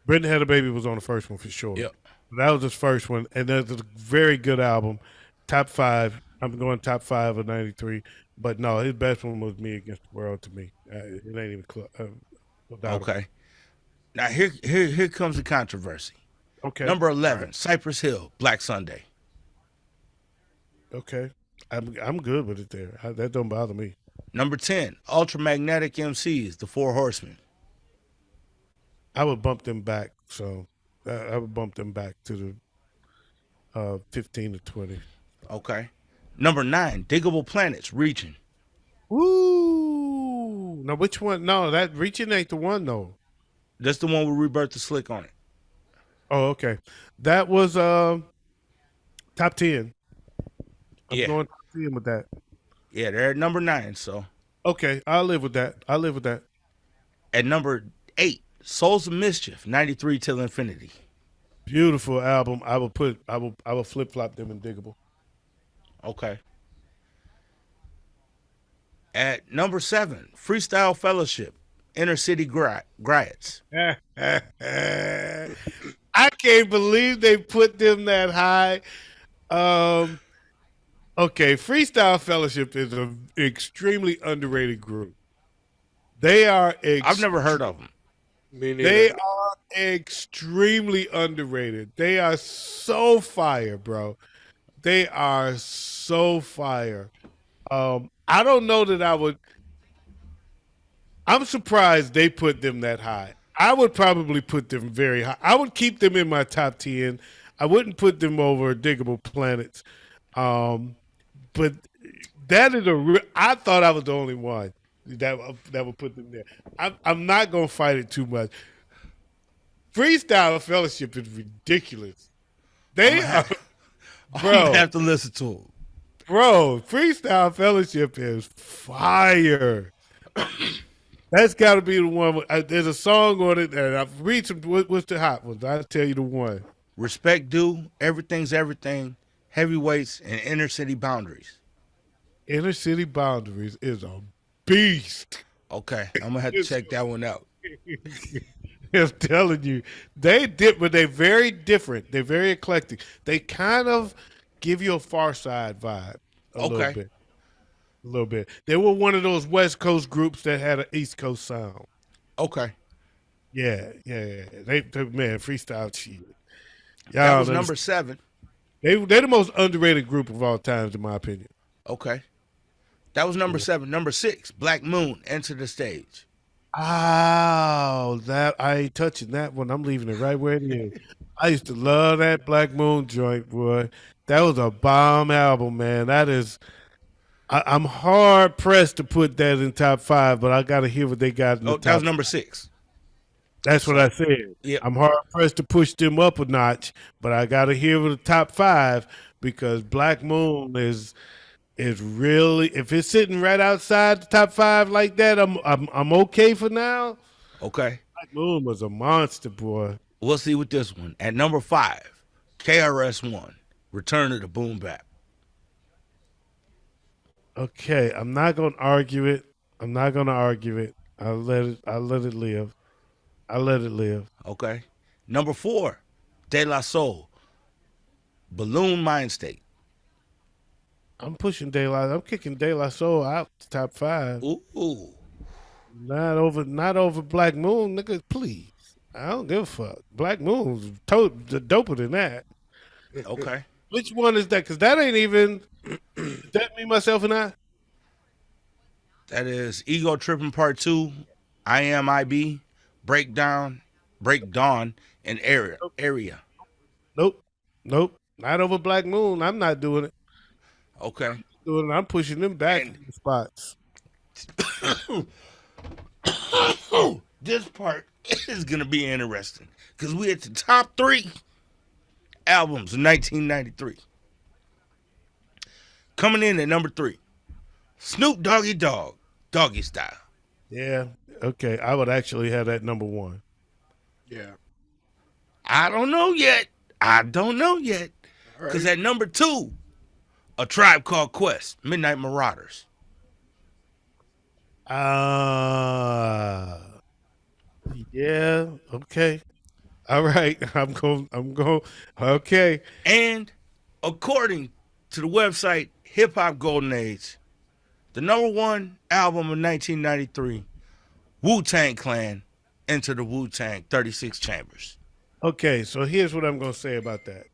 C: Brenda Had a Baby was on the first one for sure.
A: Yep.
C: That was his first one, and that's a very good album. Top 5. I'm going top 5 of '93, but no, his best one was Me Against the World to me. It ain't even close. No doubt about it.
A: Okay. Now here comes the controversy.
C: Okay.
A: Number
C: All
A: 11,
C: right.
A: Cypress Hill, Black Sunday.
C: Okay. I'm good with it there. That don't bother me.
A: Number 10, Ultramagnetic MCs, The Four Horsemen.
C: I would bump them back. So I would bump them back to the 15 to 20.
A: Okay. Number 9, Diggable Planets, Reaching.
C: Woo! Now which one? No, that Reaching ain't the one though.
A: That's the one with Rebirth the Slick on it.
C: Oh, okay. That was top 10. I'm
A: Yeah.
C: going top 10 with that.
A: Yeah, they're at number 9. So
C: Okay, I'll live with that. I'll live with that.
A: at number 8, Souls of Mischief, 93 Till Infinity.
C: Beautiful album. I will flip flop them in Diggable.
A: Okay. At number 7, Freestyle Fellowship, Inner City Griots.
C: I can't believe they put them that high. Okay, Freestyle Fellowship is an extremely underrated group. They are
A: I've never heard of them.
B: Me neither.
C: they are extremely underrated. They are so fire, bro. They are so fire. I don't know that I would. I'm surprised they put them that high. I would probably put them very high. I would keep them in my top 10. I wouldn't put them over Diggable Planets. But that is I thought I was the only one that would put them there. I'm not gonna fight it too much. Freestyle Fellowship is ridiculous. They are,
A: I'm gonna
C: bro,
A: have to listen to them.
C: bro. Freestyle Fellowship is fire. That's got to be the one. There's a song on it, and I've read some. What's the hot ones? I'll tell you the one.
A: Respect Due, Everything's Everything, Heavyweights, and Inner City Boundaries.
C: Inner City Boundaries is a beast.
A: Okay, I'm gonna have to check that one out.
C: I'm telling you, they did, but they're very different. They're very eclectic. They kind of give you a Far Side vibe a little bit. A little bit. They were one of those West Coast groups that had an East Coast sound.
A: Okay.
C: Yeah. They man, freestyle shit.
A: That
C: Y'all,
A: was number 7.
C: they're the most underrated group of all times, in my opinion.
A: Okay. That was number 7. Number 6, Black Moon, Enter the Stage.
C: Oh, that I ain't touching that one. I'm leaving it right where it is. I used to love that Black Moon joint, boy. That was a bomb album, man. That is. I'm hard pressed to put that in top 5, but I got to hear what they got in the
A: Oh,
C: top.
A: that was number 6.
C: That's what I said.
A: Yep.
C: I'm hard pressed to push them up a notch, but I got to hear the top 5 because Black Moon is really, if it's sitting right outside the top 5 like that, I'm okay for now.
A: Okay.
C: Black Moon was a monster, boy.
A: We'll see with this one. At number 5, KRS-One, Return of the Boom Bap.
C: Okay, I'm not gonna argue it. I'm not gonna argue it. I'll let it live. I let it live.
A: Okay. Number 4, De La Soul, Balloon Mind State.
C: I'm pushing Daylight. I'm kicking De La Soul out to top 5.
A: Ooh.
C: Not over Black Moon, nigga. Please. I don't give a fuck. Black Moon's doper than that.
A: Okay.
C: Which one is that? Because that ain't even. Is that Me, Myself, and I?
A: That is Ego Tripping Part 2, I Am IB, Breakdown, Breakdawn, and Area.
C: Nope. Nope. Not over Black Moon. I'm not doing it.
A: Okay.
C: I'm pushing them back
A: And-
C: in spots.
A: This part is going to be interesting because we at the top 3 albums of 1993. Coming in at number 3, Snoop Doggy Dogg, Doggy Style.
C: Yeah. Okay. I would actually have that number 1.
B: Yeah.
A: I don't know yet. Because at number 2, A Tribe Called Quest, Midnight Marauders.
C: Yeah. Okay. All right. I'm going. Okay.
A: And according to the website Hip Hop Golden Age, the number 1 album of 1993, Wu-Tang Clan, Enter the Wu-Tang, 36 Chambers.
C: Okay. So here's what I'm going to say about that.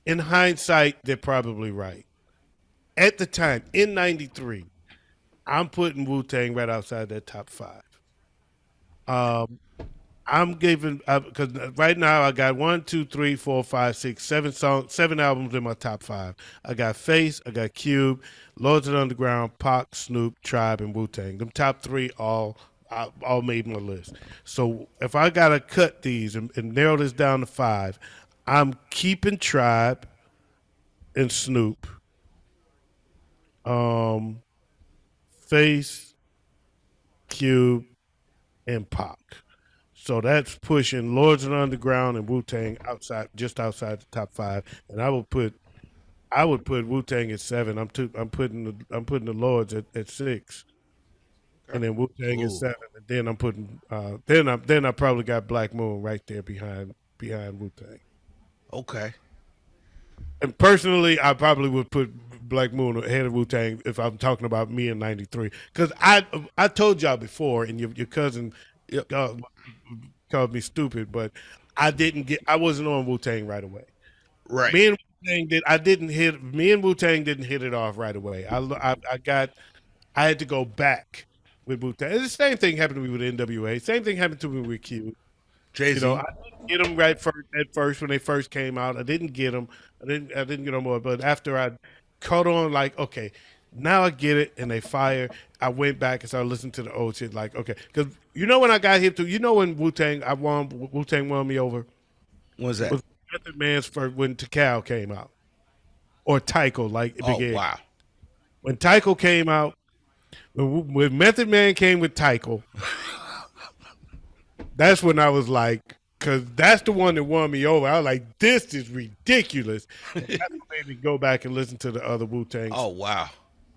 C: In hindsight, they're probably right. At the time, in '93, I'm putting Wu-Tang right outside that top 5. I'm giving because right now I got 1, 2, 3, 4, 5, 6, 7 albums in my top 5. I got Face, I got Cube, Lords of the Underground, Pac, Snoop, Tribe, and Wu-Tang. Them top 3 all made my list. So if I gotta cut these and narrow this down to 5, I'm keeping Tribe and Snoop, Face, Cube, and Pac. So that's pushing Lords of the Underground and Wu-Tang just outside the top 5. And I would put Wu-Tang at 7. I'm putting the Lords at 6, and then Wu-Tang at 7. And then I'm putting then I probably got Black Moon right there behind Wu-Tang.
A: Okay.
C: And personally, I probably would put Black Moon ahead of Wu-Tang if I'm talking about me in '93. Because I told y'all before, and your cousin called me stupid, but I wasn't on Wu-Tang right away.
A: Right.
C: Me and Wu-Tang didn't hit it off right away. I had to go back with Wu-Tang. And the same thing happened to me with NWA. Same thing happened to me with Q.
A: Jay-Z.
C: I didn't get them right at first when they first came out. I didn't get them. I didn't get them more. But after I caught on, like, okay, now I get it, and they fire. I went back and started listening to the old shit. Like, okay, because when I got hip to, when Wu-Tang won me over.
A: What's that?
C: Was Method Man's first when Tikal came out, or Tycho, like Big Ed.
A: Wow.
C: When Tycho came out, when Method Man came with Tycho. That's when I was like, because that's the one that won me over. I was like, this is ridiculous. And that's what made me go back and listen to the other Wu-Tangs.
A: Oh, wow.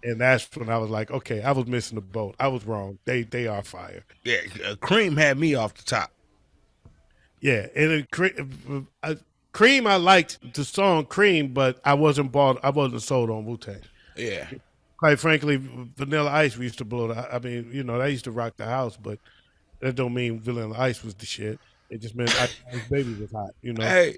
C: And that's when I was like, okay, I was missing the boat. I was wrong. They are fire.
A: Yeah, Cream had me off the top.
C: Yeah, and Cream, I liked the song Cream, but I wasn't sold on Wu-Tang.
A: Yeah.
C: Quite frankly, Vanilla Ice, we used to blow I mean, they used to rock the house, but that don't mean Vanilla Ice was the shit. It just meant Ice Baby was hot,
A: Hey,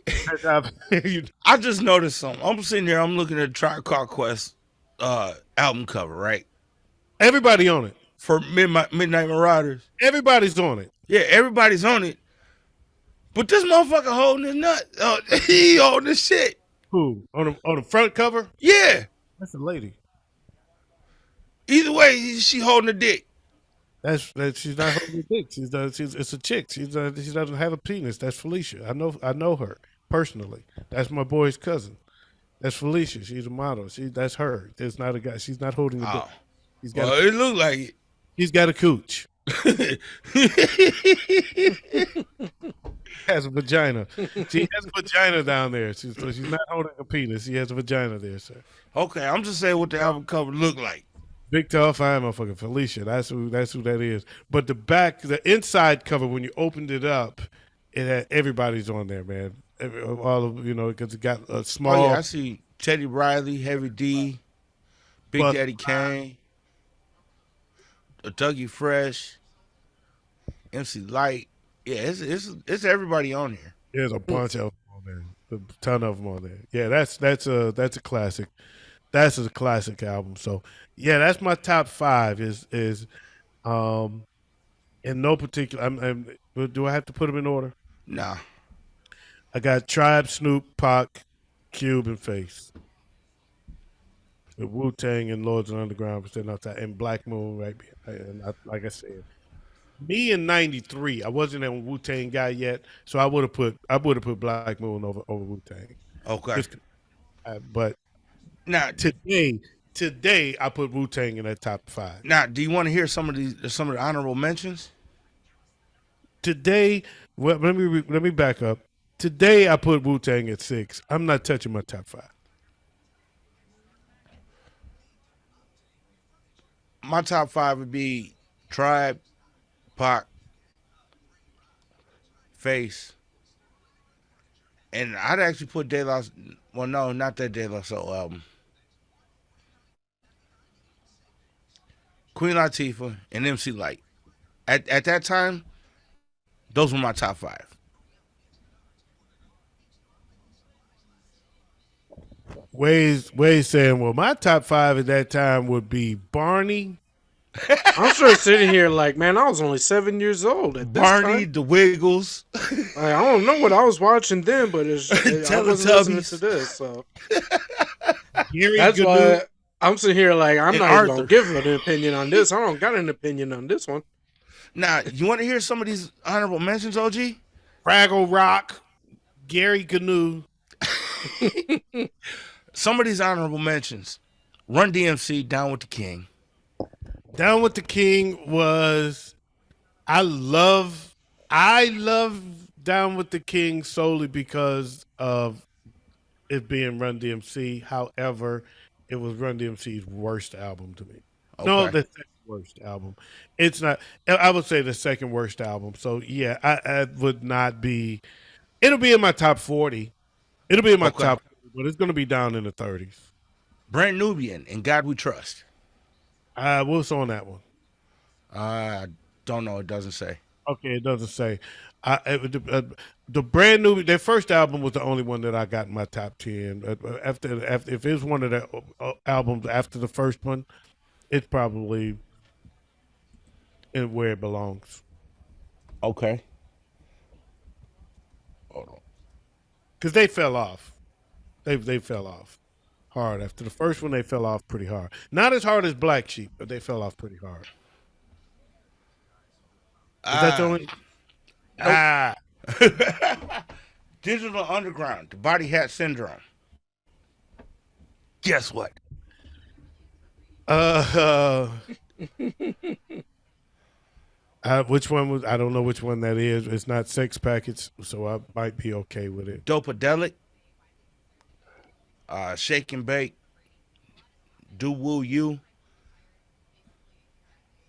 A: I just noticed something. I'm sitting there, I'm looking at Tribe Called Quest album cover, right?
C: Everybody on it.
A: For Midnight Marauders.
C: Everybody's on it.
A: Yeah, everybody's on it. But this motherfucker holding his nut. He holding his shit.
C: Who? On the front cover?
A: Yeah.
C: That's a lady.
A: Either way, she holding a dick.
C: She's not holding a dick. It's a chick. She doesn't have a penis. That's Felicia. I know her personally. That's my boy's cousin. That's Felicia. She's a model. That's her. It's not a guy. She's not holding a dick.
A: It looked like it.
C: He's got a cooch. Has a vagina. She has a vagina down there. She's not holding a penis. She has a vagina there, sir.
A: Okay, I'm just saying what the album cover looked like.
C: Big tall fine motherfucker Felicia. That's who that is. But the inside cover, when you opened it up, it had everybody's on there, man. All of because it got a small.
A: Oh yeah, I see Teddy Riley, Heavy D, Big Daddy Kane, Dougie Fresh, MC Light, Yeah, it's everybody on here.
C: There's a bunch of them on there, a ton of them on there. Yeah, that's a classic. That's a classic album. So yeah, that's my top five. Is um in no particular. Do I have to put them in order?
A: Nah.
C: I got Tribe, Snoop, Pac, Cube, and Face. With Wu Tang and Lords and Underground was sitting outside, and Black Moon right behind. And like I said, me in '93, I wasn't a Wu Tang guy yet, so I would have put Black Moon over Wu Tang.
A: Okay.
C: But
A: Now,
C: today I put Wu Tang in that top five.
A: do you want to hear some of the honorable mentions?
C: Today, well, let me back up. Today I put Wu Tang at 6. I'm not touching my top 5.
A: My top 5 would be Tribe, Pac, Face, and I'd actually put De La. Well, no, not that De La Soul album. Queen Latifah and MC Light. At that time, those were my top 5.
C: Wayz saying, well, my top 5 at that time would be Barney.
B: I'm sure sitting here like, man, I was only 7 years old at this
A: Barney,
B: time.
A: the Wiggles.
B: Like, I don't know what I was watching then, but I wasn't listening to this. So that's why I'm sitting here like, I'm not even going to give an opinion on this. I don't got an opinion on this one.
A: Now, you want to hear some of these honorable mentions, OG?
C: Fraggle Rock, Gary Canoe.
A: Some of these honorable mentions. Run DMC, Down with the King.
C: Down with the King was I love Down with the King solely because of it being Run DMC. However, it was Run DMC's worst album to me.
A: Okay.
C: No, the second worst album. It's not. I would say the second worst album. So yeah, I would not be. It'll be in my top 40. It'll be in my top, 40, but it's going to be down in the 30s.
A: Brand Nubian, In God We Trust.
C: What's on that one?
A: I don't know. It doesn't say.
C: Okay, it doesn't say. The Brand New, their first album was the only one that I got in my top 10. After if it's one of the albums after the first one, it's probably where it belongs.
A: Okay. Hold on.
C: Because they fell off. They fell off hard. After the first one, they fell off pretty hard. Not as hard as Black Sheep, but they fell off pretty hard. Is that the only?
A: Digital Underground, The Body Hat Syndrome. Guess what?
C: Which one was? I don't know which one that is. It's not Sex Packets, so I might be okay with it.
A: Dopadelic. Shake and Bake. Do Woo You.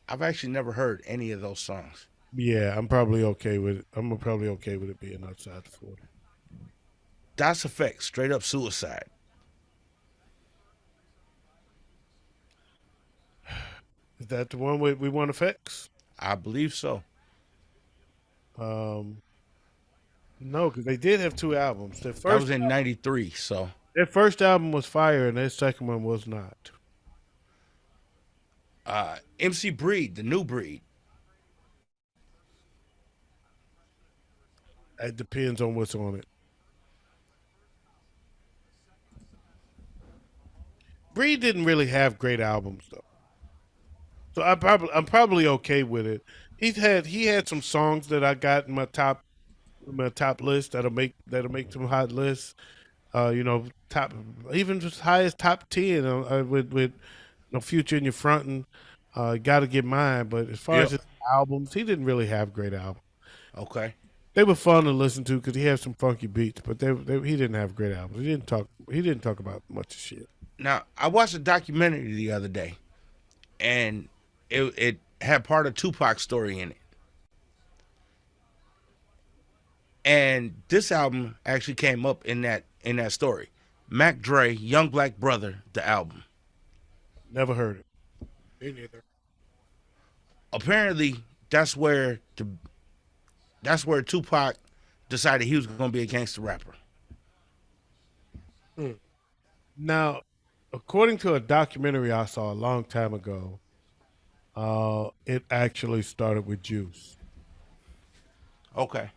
A: I've actually never heard any of those songs.
C: Yeah, I'm probably okay with it. I'm probably okay with it being outside the 40.
A: Das Effect, Straight Up Suicide.
C: Is that the one with We Want Effects?
A: I believe so.
C: No, because they did have 2 albums.
A: That was in '93, so.
C: Their first album was fire, and their second one was not.
A: MC Breed, The New Breed.
C: It depends on what's on it. Breed didn't really have great albums though, so I'm probably okay with it. He had some songs that I got in my top list that'll make some hot lists. Top even as high as top 10 with No Future in Your Front and Gotta Get Mine. But as far as his albums, he didn't really have great albums.
A: Okay.
C: They were fun to listen to because he had some funky beats, but he didn't have great albums. He didn't talk about much of shit.
A: Now, I watched a documentary the other day, and it had part of Tupac's story in it. And this album actually came up in that story. Mac Dre, Young Black Brother, the album.
C: Never heard it.
B: Me neither.
A: Apparently, that's where That's where Tupac decided he was going to be a gangster rapper.
C: Now, according to a documentary I saw a long time ago, it actually started with Juice
A: Okay.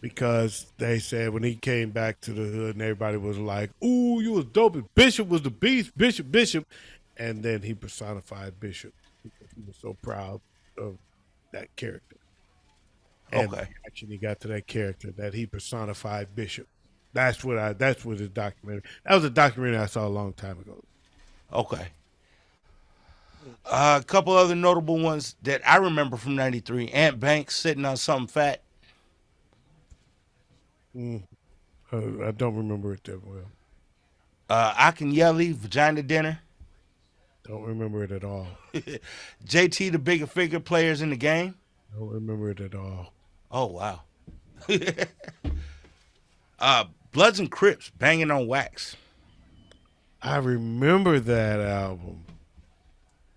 C: because they said when he came back to the hood and everybody was like, "Ooh, you was dope. And Bishop was the beast, Bishop," and then he personified Bishop because he was so proud of that character. And
A: Okay.
C: actually got to that character that he personified Bishop. That's what his documentary. That was a documentary I saw a long time ago.
A: Okay. A couple other notable ones that I remember from '93. Ant Banks sitting on something fat.
C: I don't remember it that well.
A: Akinyele, Vagina Dinner.
C: Don't remember it at all.
A: JT, the bigger figure players in the game.
C: Don't remember it at all.
A: Oh, wow. Bloods and Crips, Banging on Wax.
C: I remember that album.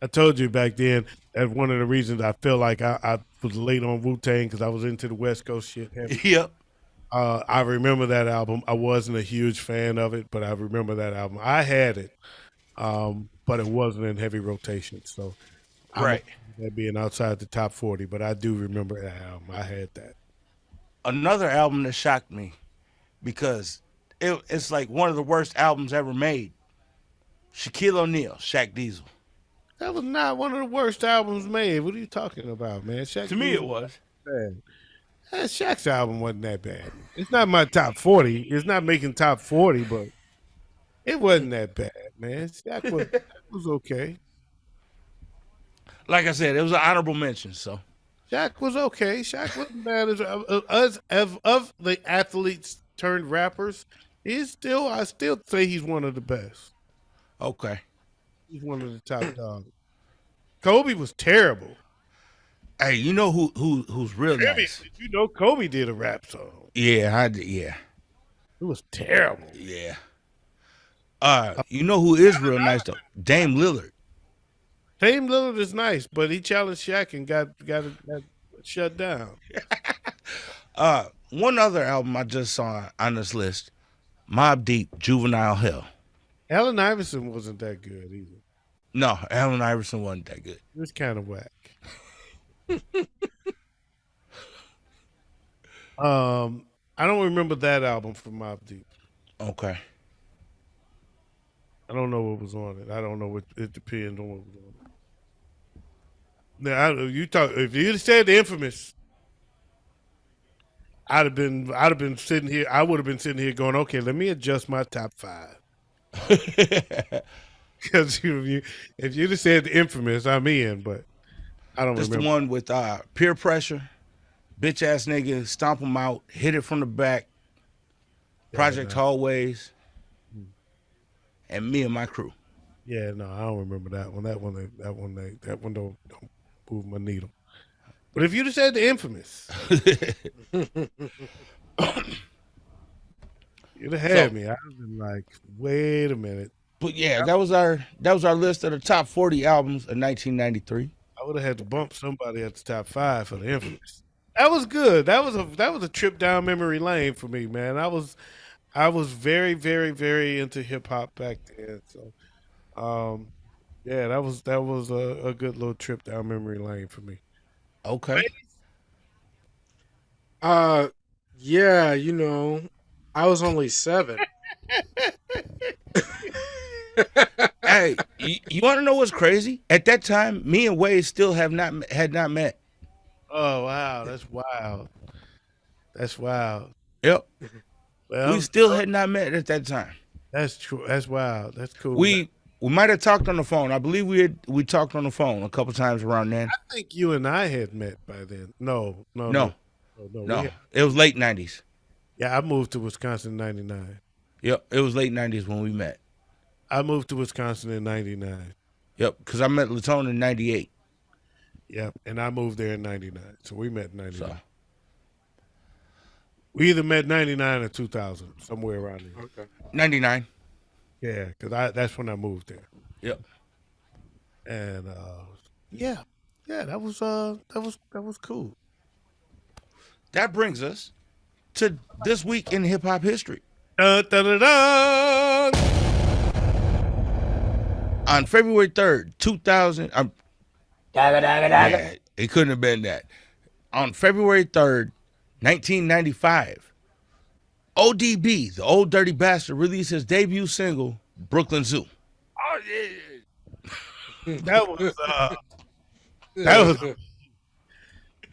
C: I told you back then that one of the reasons I feel like I was late on Wu-Tang because I was into the West Coast shit heavy.
A: Yep.
C: I remember that album. I wasn't a huge fan of it, but I remember that album. I had it, but it wasn't in heavy rotation. So,
A: Right.
C: that being outside the top 40, but I do remember that album. I had that.
A: Another album that shocked me because it's like one of the worst albums ever made. Shaquille O'Neal, Shaq Diesel.
C: That was not one of the worst albums made. What are you talking about, man? Shaq
A: To me, it
C: Diesel
A: was.
C: bad. Shaq's album wasn't that bad. It's not my top 40. It's not making top 40, but it wasn't that bad, man. Shaq was okay.
A: Like I said, it was an honorable mention. So
C: Shaq was okay. Shaq wasn't bad of the athletes turned rappers. I still say he's one of the best.
A: okay.
C: He's one of the top dogs. Kobe was terrible.
A: Hey, you know who's real nice?
C: Did you know Kobe did a rap song?
A: Yeah, I did. Yeah,
C: It was terrible.
A: yeah. You know who is real nice though? Dame Lillard.
C: Dame Lillard is nice, but he challenged Shaq and got shut down.
A: One other album I just saw on this list, Mobb Deep, Juvenile Hell.
C: Allen Iverson wasn't that good either.
A: No, Allen Iverson wasn't that good.
C: He was kind of whack. I don't remember that album from Mobb Deep.
A: Okay.
C: I don't know what was on it. I don't know what it depends on what was on it. Now, if you'd said the Infamous, I'd have been sitting here. I would have been sitting here going, okay, let me adjust my top 5. Because if you'd have said the Infamous, I'm in, but I don't
A: Just
C: remember.
A: the one with Peer Pressure, Bitch Ass Nigga, Stomp 'em Out, Hit It from the Back, Project Hallways, and Me and My Crew.
C: Yeah, no, I don't remember that one. That one don't move my needle. But if you'd have said the Infamous, you'd have had me. I'd have been like, wait a minute.
A: But yeah, that was our list of the top 40 albums of 1993.
C: I would have had to bump somebody at the top 5 for the Infamous. That was good. That was a trip down memory lane for me, man. I was very, very, very into hip hop back then. So, yeah, that was a good little trip down memory lane for me.
A: Okay.
B: Yeah, I was only 7.
A: Hey, you want to know what's crazy? At that time, me and Wayz still had not met.
C: Oh wow, that's wild. That's wild.
A: Yep.
C: Well,
A: We still had not met at that time.
C: that's true. That's wild. That's cool.
A: We might have talked on the phone. I believe we talked on the phone a couple times around then.
C: I think you and I had met by then. No.
A: No.
C: We
A: It was late 90s.
C: yeah, I moved to Wisconsin in '99.
A: Yep, it was late 90s when we met.
C: I moved to Wisconsin in '99.
A: Yep, because I met Latone in 98.
C: Yep, and I moved there in '99. So we met in '99.
A: So,
C: We either met '99 or 2000, somewhere around there.
B: Okay.
A: 99.
C: Yeah, because that's when I moved there.
A: Yep.
C: And yeah, that was cool.
A: that brings us to this week in hip hop history.
C: Dun, dun, dun, dun.
A: On February 3rd, 2000, yeah, it couldn't have been that. On February 3rd, 1995, ODB, the Old Dirty Bastard, released his debut single, Brooklyn Zoo.
C: Oh yeah.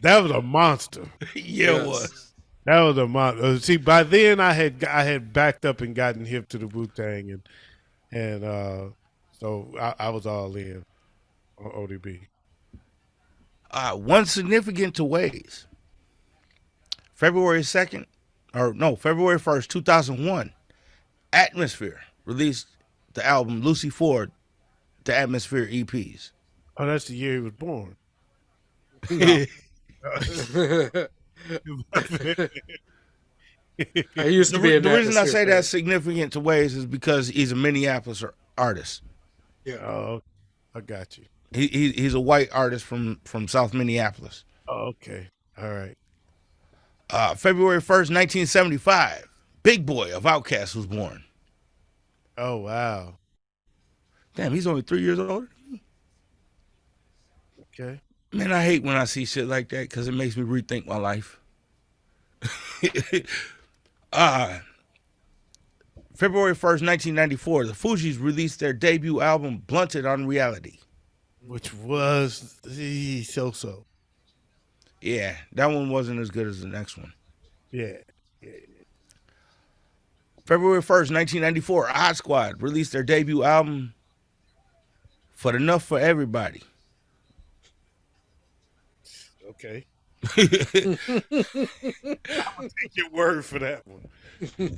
C: That was a monster.
A: Yeah, it was.
C: That was a monster. See, by then I had backed up and gotten hip to the Wu-Tang and so I was all in on ODB.
A: One significant to Wayz. February 1st, 2001, Atmosphere released the album Lucy Ford, the Atmosphere EPs.
C: Oh, that's the year he was born.
B: I used to be
A: The reason I say
B: fan.
A: that's significant to Wayz is because he's a Minneapolis artist.
B: Yeah.
C: Oh, I got you.
A: He's a white artist from South Minneapolis.
C: Oh, okay. All right.
A: February 1st, 1975, Big Boy of Outkast was born.
C: Oh, wow.
A: Damn, he's only 3 years older than me.
C: Okay.
A: Man, I hate when I see shit like that because it makes me rethink my life. February 1st, 1994, the Fugees released their debut album, Blunted on Reality.
C: Which was so-so.
A: Yeah, that one wasn't as good as the next one.
C: Yeah.
A: February 1st, 1994, Odd Squad released their debut album, For Enough for Everybody.
C: Okay. I'm gonna take your word for that one.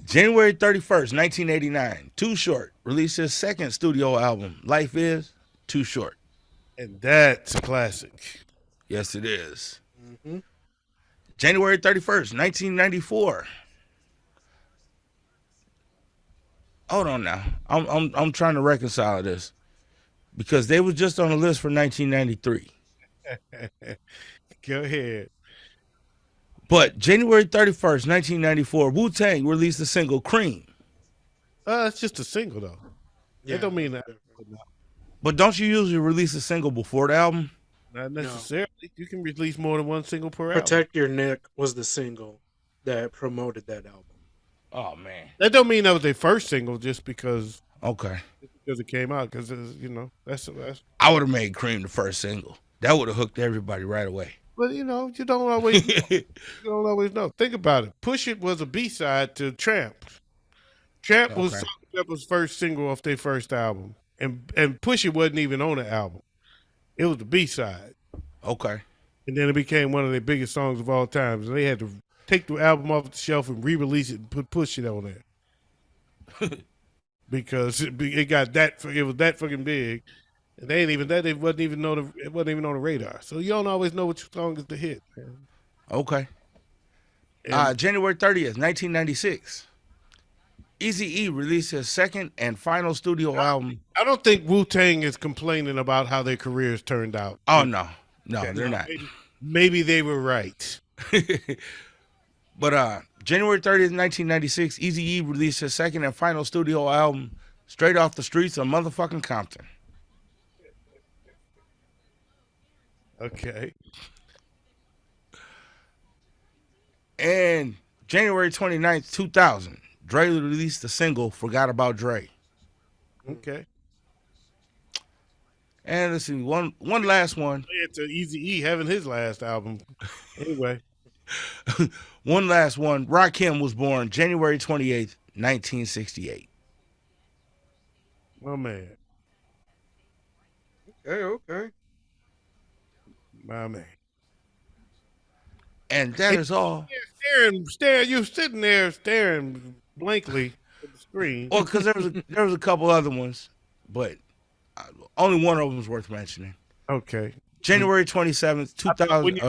A: January 31st, 1989, Too Short released his second studio album, Life Is Too Short.
C: And that's a classic.
A: Yes, it is. Mm-hmm. January 31st, 1994. Hold on now. I'm trying to reconcile this because they was just on the list for 1993.
C: Go ahead.
A: But January 31st, 1994, Wu-Tang released the single Cream.
C: It's just a single though.
B: Yeah.
C: That don't mean that.
A: But don't you usually release a single before the album?
C: Not necessarily. You can release more than one single per album.
B: Protect Your Neck was the single that promoted that album.
A: Oh man,
C: That don't mean that was their first single just because
A: okay.
C: it came out because that's.
A: I would have made Cream the first single. That would have hooked everybody right away.
C: But you don't always know. You don't always know. Think about it. Push It was a B-side to Tramp. Tramp was Pepper's first single off their first album, and Push It wasn't even on the album. It was the B-side.
A: Okay.
C: And then it became one of their biggest songs of all time. So they had to take the album off the shelf and re-release it and put Push It on there. Because it was that fucking big. And they ain't even that. It wasn't even on the radar. So you don't always know which song is the hit, man.
A: Okay. January 30th, 1996. Eazy-E released his second and final studio album.
C: I don't think Wu-Tang is complaining about how their careers turned out.
A: Oh no, they're not.
C: Maybe they were right.
A: But January 30th, 1996, Eazy-E released his second and final studio album, Straight Off the Streets of Motherfucking Compton.
C: Okay.
A: And January 29th, 2000, Dre released the single Forgot About Dre.
C: Okay.
A: And let's see, one last one.
C: It's Eazy-E having his last album. Anyway.
A: One last one. Rakim was born January 28th, 1968.
C: My man.
B: Okay.
C: My man.
A: And that is all.
C: Staring. You're sitting there staring blankly at the screen.
A: Well, because there was a couple other ones, but only one of them is worth mentioning.
C: Okay.
A: January 27th, 2000.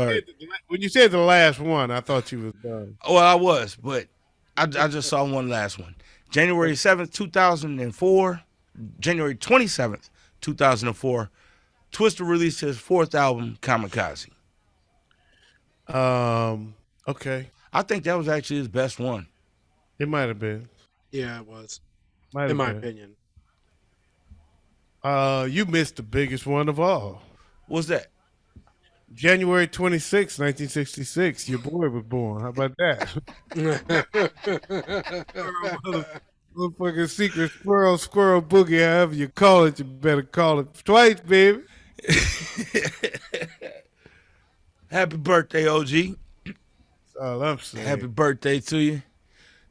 C: When you said the last one, I thought you was done.
A: Well, I was, but I just saw one last one. January 7th, 2004. January 27th, 2004. Twista released his fourth album, Kamikaze.
C: Okay.
A: I think that was actually his best one.
C: It might have been.
B: Yeah, it was.
C: Might
B: In
C: have
B: my
C: been.
B: opinion.
C: You missed the biggest one of all.
A: What's that?
C: January 26, 1966. Your boy was born. How about that? Motherfucking secret squirrel boogie, however you call it, you better call it twice, baby.
A: Happy birthday, OG.
C: That's all I'm saying.
A: Happy birthday to you.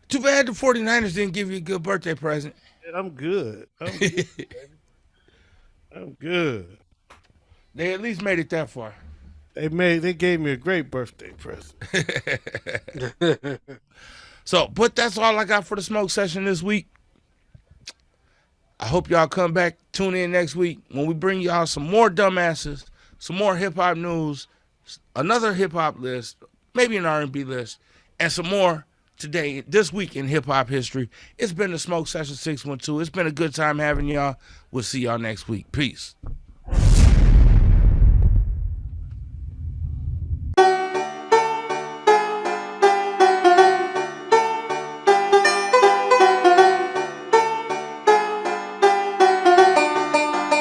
A: Too bad the 49ers didn't give you a good birthday present.
C: I'm good. I'm good. I'm good.
A: They at least made it that far.
C: They gave me a great birthday present.
A: So, but that's all I got for the smoke session this week. I hope y'all come back, tune in next week when we bring y'all some more dumbasses, some more hip hop news, another hip hop list, maybe an R&B list, and some more today, this week in hip hop history. It's been the Smoke Session 612. It's been a good time having y'all. We'll see y'all next week. Peace.